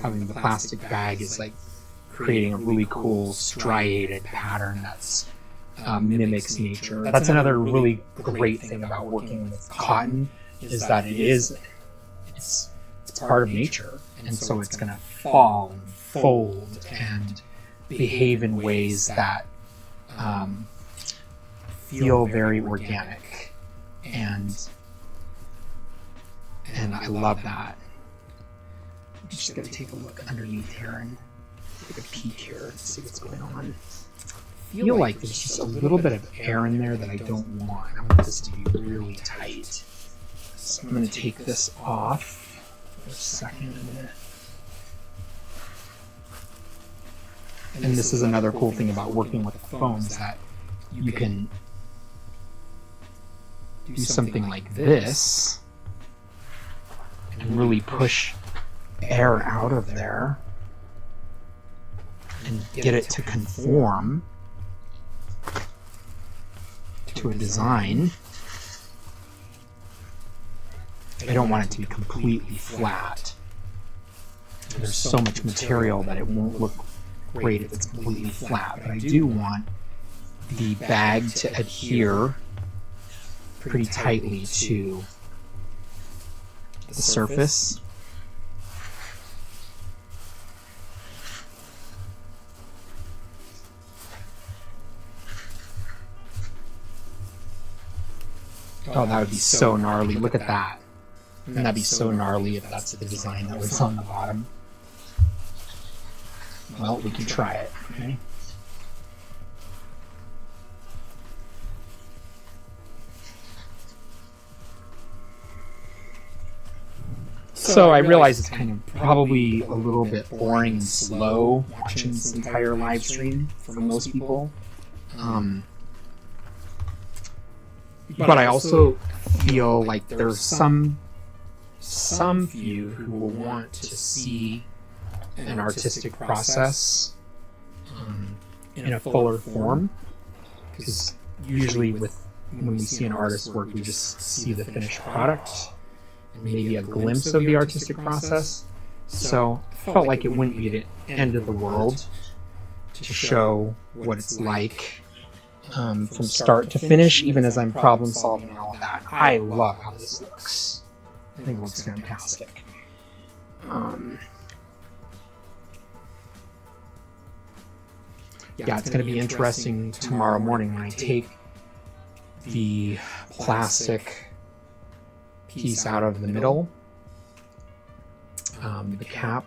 Having the plastic bag is creating a really cool striated pattern that's mimics nature. That's another really great thing about working with cotton, is that it's part of nature, and so it's going to fall and fold and behave in ways that feel very organic, and I love that. I'm just going to take a look underneath here and take a peek here to see what's going on. I feel like there's just a little bit of air in there that I don't want. I want this to be really tight. So I'm going to take this off for a second. And this is another cool thing about working with foam, is that you can do something like this and really push air out of there and get it to conform to a design. I don't want it to be completely flat. There's so much material that it won't look great if it's completely flat, but I do want the bag to adhere pretty tightly to the surface. Oh, that would be so gnarly. Look at that. And that'd be so gnarly if that's the design that was on the bottom. Well, we can try it. Okay. So I realize it's kind of probably a little bit boring and slow watching this entire live stream for most people. But I also feel like there's some few who will want to see an artistic process in a fuller form, because usually when we see an artist's work, we just see the finished product and maybe a glimpse of the artistic process. So I felt like it wouldn't be the end of the world to show what it's like from start to finish, even as I'm problem solving and all that. I love how this looks. I think it looks fantastic. Yeah, it's going to be interesting tomorrow morning when I take the plastic piece out of the middle, the cap,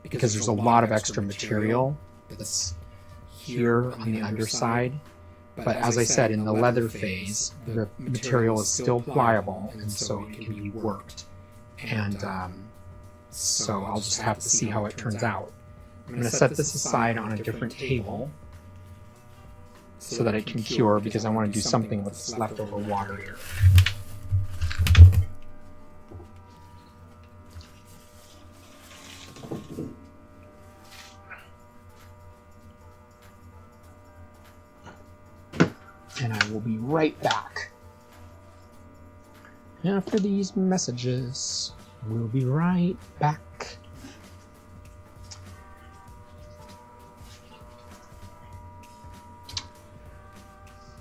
because there's a lot of extra material that's here on the underside. But as I said, in the leather phase, the material is still pliable, and so it can be worked. And so I'll just have to see how it turns out. I'm going to set this aside on a different table so that it can cure, because I want to do something with this leftover water here. And I will be right back after these messages. We'll be right back.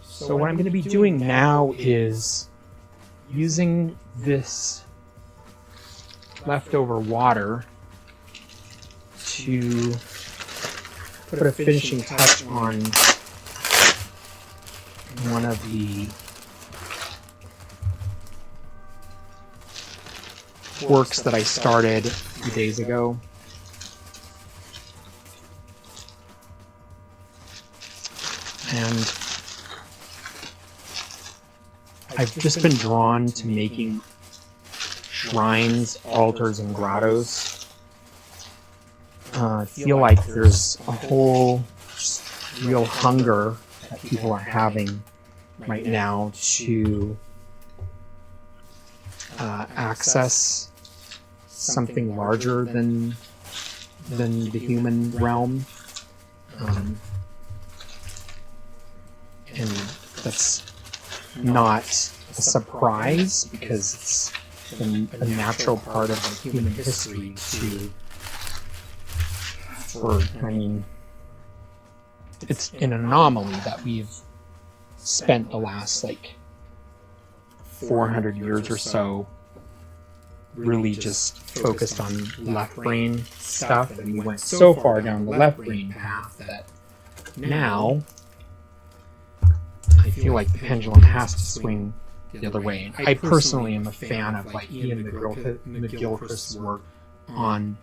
So what I'm going to be doing now is using this leftover water to put a finishing touch on one of the works that I started a few days ago. And I've just been drawn to making shrines, altars, and grottos. I feel like there's a whole real hunger that people are having right now to access something larger than the human realm, and that's not a surprise, because it's been a natural part of human history it's an anomaly that we've spent the last 400 years or so really just focused on left brain stuff, and we went so far down the left brain path that now I feel like the pendulum has to swing the other way. I personally am a fan of Ian McGilchrist's work on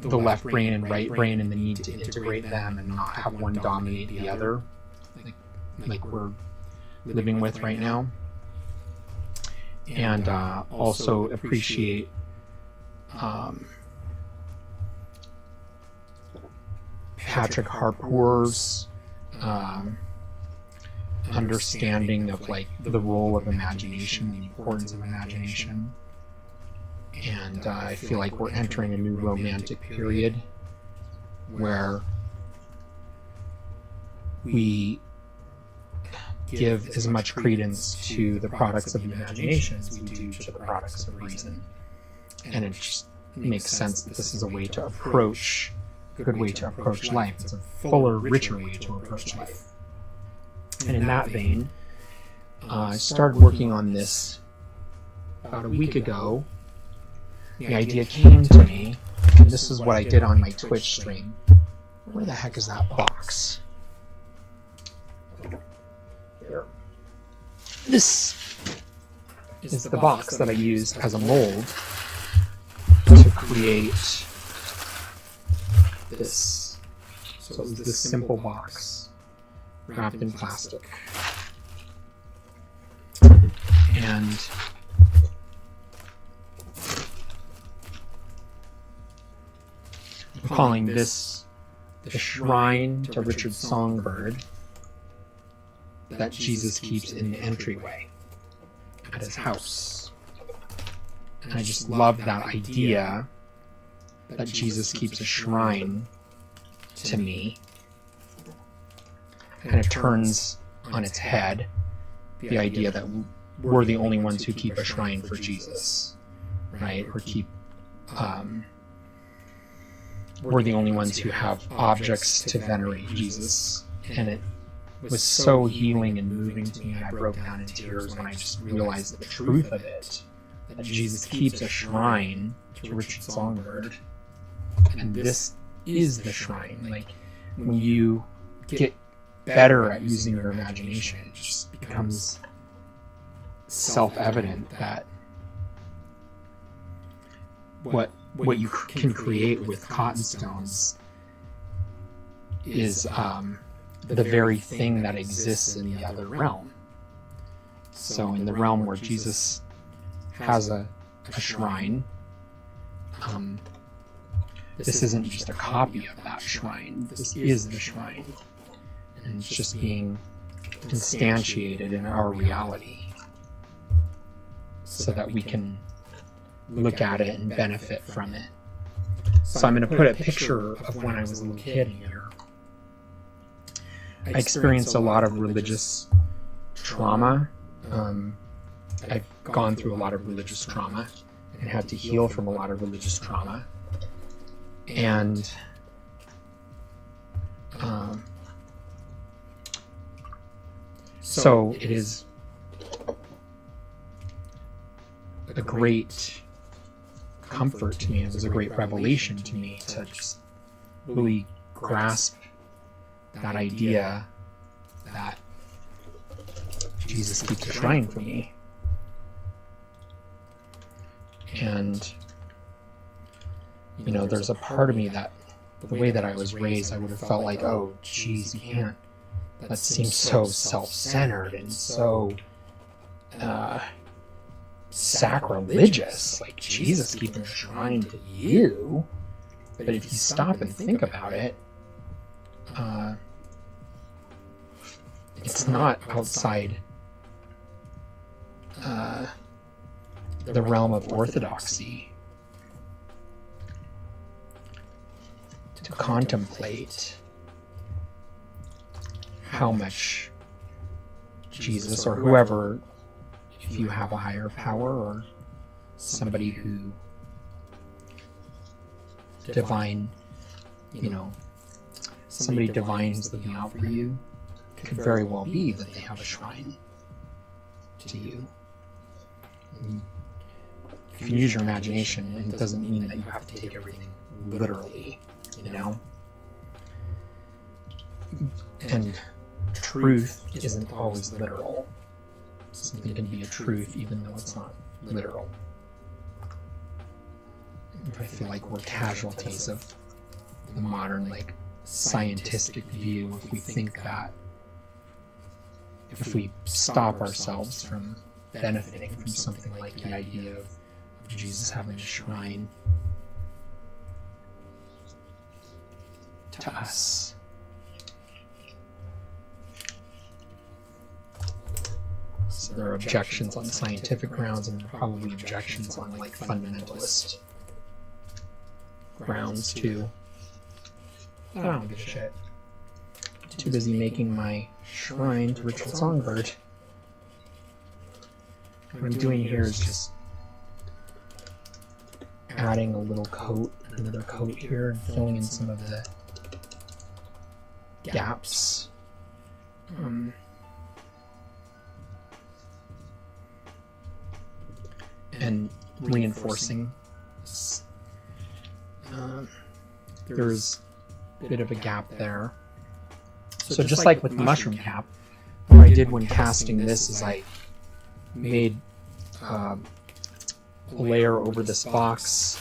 the left brain and right brain, and the need to integrate them and not have one dominate the other, like we're living with right now. And also appreciate Patrick Harpour's understanding of the role of imagination, the importance of imagination. And I feel like we're entering a new romantic period where we give as much credence to the products of the imagination as we do to the products of reason. And it just makes sense that this is a way to approach, a good way to approach life. It's a fuller, richer way to approach life. And in that vein, I started working on this about a week ago. The idea came to me, and this is what I did on my Twitch stream. Where the heck is that box? this is the box that I used as a mold to create this. So it was this simple box wrapped in plastic. And I'm calling this the shrine to Richard Songbird that Jesus keeps in the entryway at his house. And I just love that idea that Jesus keeps a shrine to me. Kind of turns on its head the idea that we're the only ones who keep a shrine for Jesus, right? Or we're the only ones who have objects to venerate Jesus. And it was so healing and moving to me. I broke down in tears when I just realized the truth of it, that Jesus keeps a shrine to Richard Songbird. And this is the shrine. Like, when you get better at using your imagination, it just becomes self-evident that what you can create with cottonstones is the very thing that exists in the other realm. So in the realm where Jesus has a shrine, this isn't just a copy of that shrine. This is the shrine. And it's just being instantiated in our reality so that we can look at it and benefit from it. So I'm going to put a picture of when I was a little kid here. I experienced a lot of religious trauma. I've gone through a lot of religious trauma and had to heal from a lot of religious trauma. And so it is a great comfort to me. It was a great revelation to me to just really grasp that idea that Jesus keeps a shrine for me. And, you know, there's a part of me that, the way that I was raised, I would have felt like, oh, geez, you can't. That seems so self-centered and so sacrilegious. Like, Jesus keeping a shrine to you. But if you stop and think about it, it's not outside the realm of orthodoxy to contemplate how much Jesus, or whoever, if you have a higher power or somebody who divine, you know, somebody divine who's looking out for you, could very well be that they have a shrine to you. You can use your imagination, and it doesn't mean that you have to take everything literally, you know? And truth isn't always literal. Something can be a truth even though it's not literal. I feel like we're casualties of the modern, like, scientific view if we think that if we stop ourselves from benefiting from something like the idea of Jesus having a shrine to us. So there are objections on scientific grounds, and there are probably objections on, like, fundamentalist grounds too. I don't give a shit. Too busy making my shrine to Richard Songbird. What I'm doing here is just adding a little coat, another coat here, and filling in some of the gaps. And reinforcing. There's a bit of a gap there. So just like with the mushroom cap, what I did when casting this is I made a layer over this box,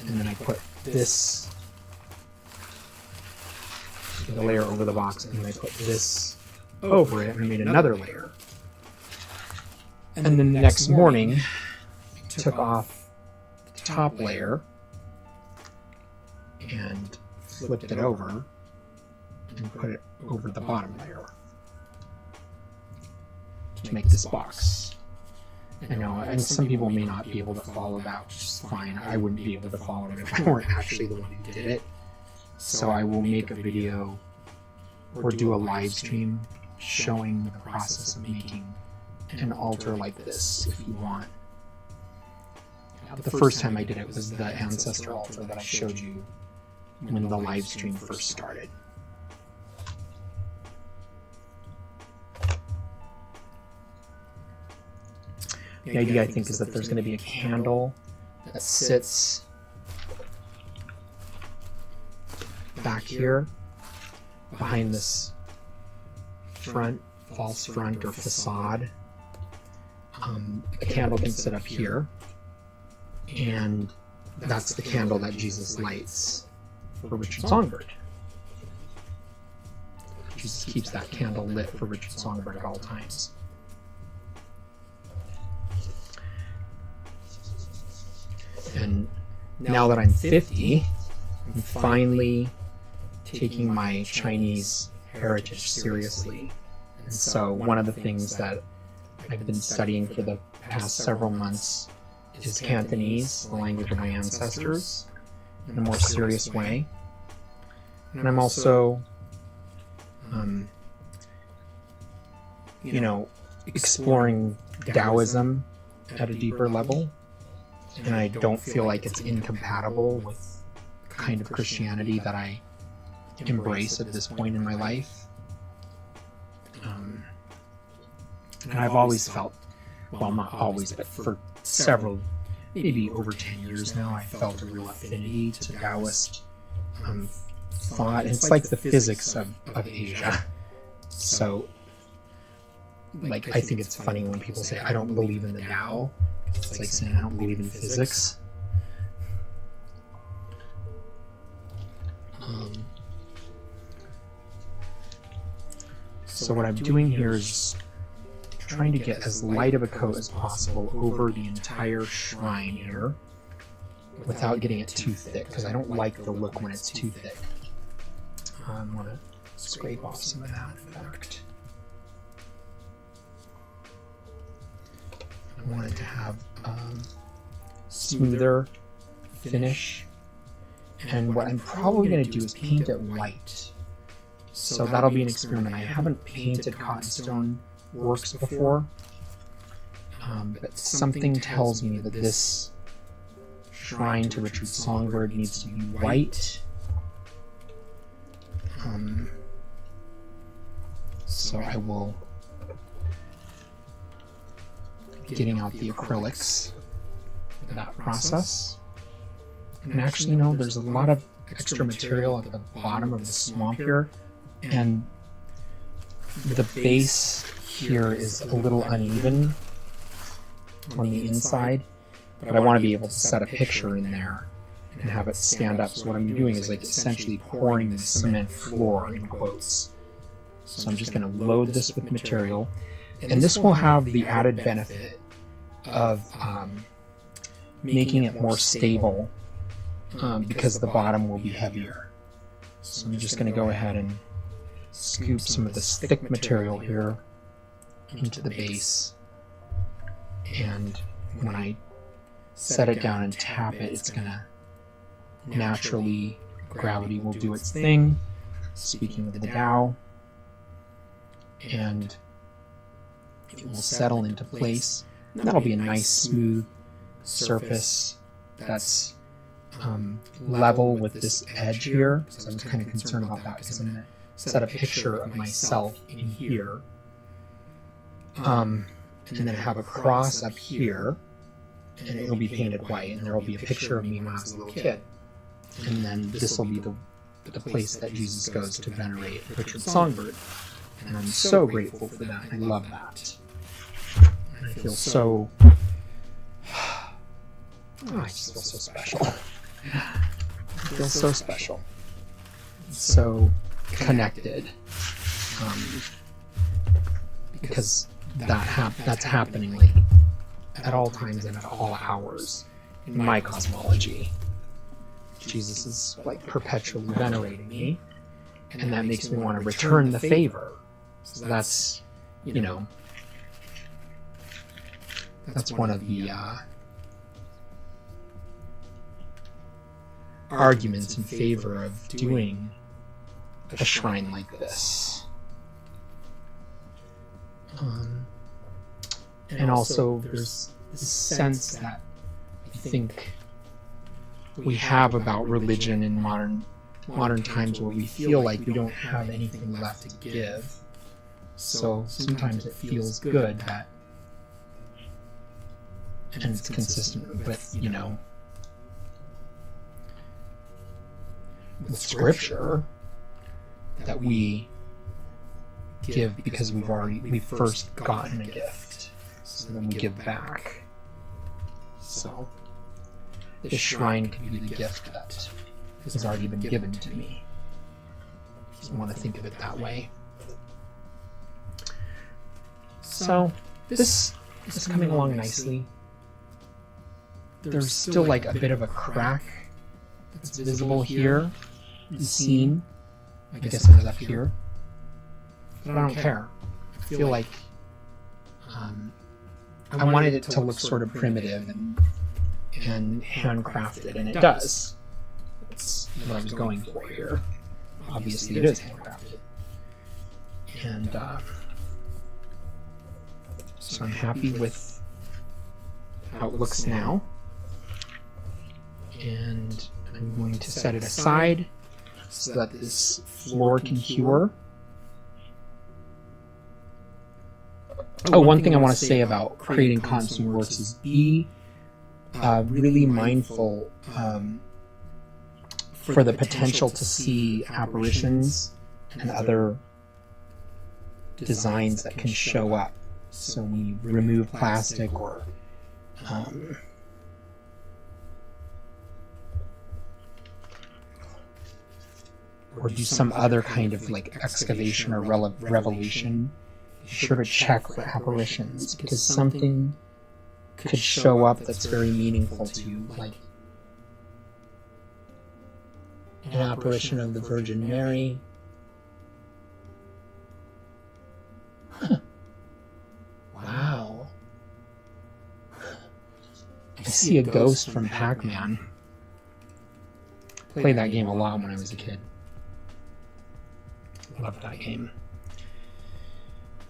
and then I put this the layer over the box, and then I put this over it, and I made another layer. And then the next morning, took off the top layer and flipped it over and put it over the bottom layer to make this box. I know, and some people may not be able to follow that, which is fine. I wouldn't be able to follow it if I weren't actually the one who did it. So I will make a video or do a live stream showing the process of making an altar like this if you want. The first time I did it was the ancestor altar that I showed you when the live stream first started. The idea, I think, is that there's going to be a candle that sits back here behind this front, false front or facade. A candle can sit up here, and that's the candle that Jesus lights for Richard Songbird. Jesus keeps that candle lit for Richard Songbird at all times. And now that I'm 50, I'm finally taking my Chinese heritage seriously. And so one of the things that I've been studying for the past several months is Cantonese, the language of my ancestors, in a more serious way. And I'm also, exploring Taoism at a deeper level. And I don't feel like it's incompatible with the kind of Christianity that I embrace at this point in my life. And I've always felt, well, not always, but for several, maybe over 10 years now, I felt a real affinity to Taoist thought. And it's like the physics of Asia. So, like, I think it's funny when people say, I don't believe in the Tao. It's like saying I don't believe in physics. So what I'm doing here is trying to get as light of a coat as possible over the entire shrine here without getting it too thick, because I don't like the look when it's too thick. I want to scrape off some of that effect. I want it to have smoother finish, and what I'm probably going to do is paint it white. So that'll be an experiment. I haven't painted Cottonstone works before, but something tells me that this shrine to Richard Songbird needs to be white. So I will be getting out the acrylics for that process. And actually, there's a lot of extra material at the bottom of the swamp here, and the base here is a little uneven on the inside, but I want to be able to set a picture in there and have it stand up. So what I'm doing is like essentially pouring the cement floor in quotes. So I'm just going to load this with material, and this will have the added benefit of making it more stable because the bottom will be heavier. So I'm just going to go ahead and scoop some of this thick material here into the base, and when I set it down and tap it, it's going to naturally, gravity will do its thing, speaking of the Tao, and it will settle into place. And that'll be a nice smooth surface that's level with this edge here, because I'm kind of concerned about that, because I'm going to set a picture of myself in here, and then have a cross up here, and it'll be painted white, and there will be a picture of me when I was a little kid, and then this will be the place that Jesus goes to venerate Richard Songbird, and I'm so grateful for that. I love that. I feel so... Oh, I just feel so special. I feel so special. So connected. Because that's happening like at all times and at all hours in my cosmology. Jesus is like perpetually venerating me, and that makes me want to return the favor. So that's, you know, that's one of the arguments in favor of doing a shrine like this. And also there's this sense that I think we have about religion in modern times, where we feel like we don't have anything left to give. So sometimes it feels good that, and it's consistent with, you know, with scripture, that we give because we've first gotten a gift, so then we give back. So this shrine can be the gift that has already been given to me, if you want to think of it that way. So this is coming along nicely. There's still like a bit of a crack that's visible here, the seam. I guess it was up here, but I don't care. I feel like I wanted it to look sort of primitive and handcrafted, and it does. That's what I was going for here. Obviously, it is handcrafted, and so I'm happy with how it looks now, and I'm going to set it aside so that this floor can cure. Oh, one thing I want to say about creating Cottonstone works is be really mindful for the potential to see apparitions and other designs that can show up. So when you remove plastic or do some other kind of like excavation or revelation, be sure to check for apparitions, because something could show up that's very meaningful to you, like an apparition of the Virgin Mary. Wow. I see a ghost from Pac-Man. Played that game a lot when I was a kid. Loved that game.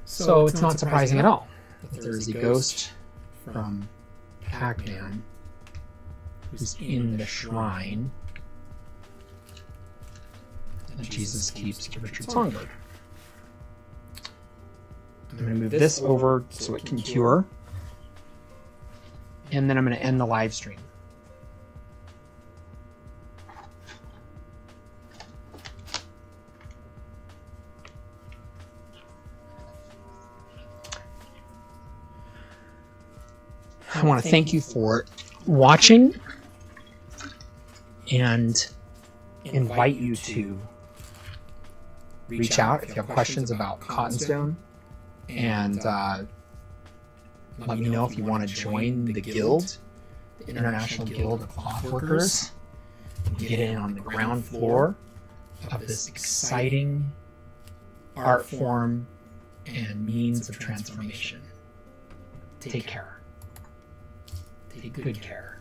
So it's not surprising at all that there is a ghost from Pac-Man who's in the shrine that Jesus keeps to Richard Songbird. I'm going to move this over so it can cure, and then I'm going to end the live stream. I want to thank you for watching and invite you to reach out if you have questions about Cottonstone, and let me know if you want to join the guild, the International Guild of Clothworkers, and get in on the ground floor of this exciting art form and means of transformation. Take care. Take good care.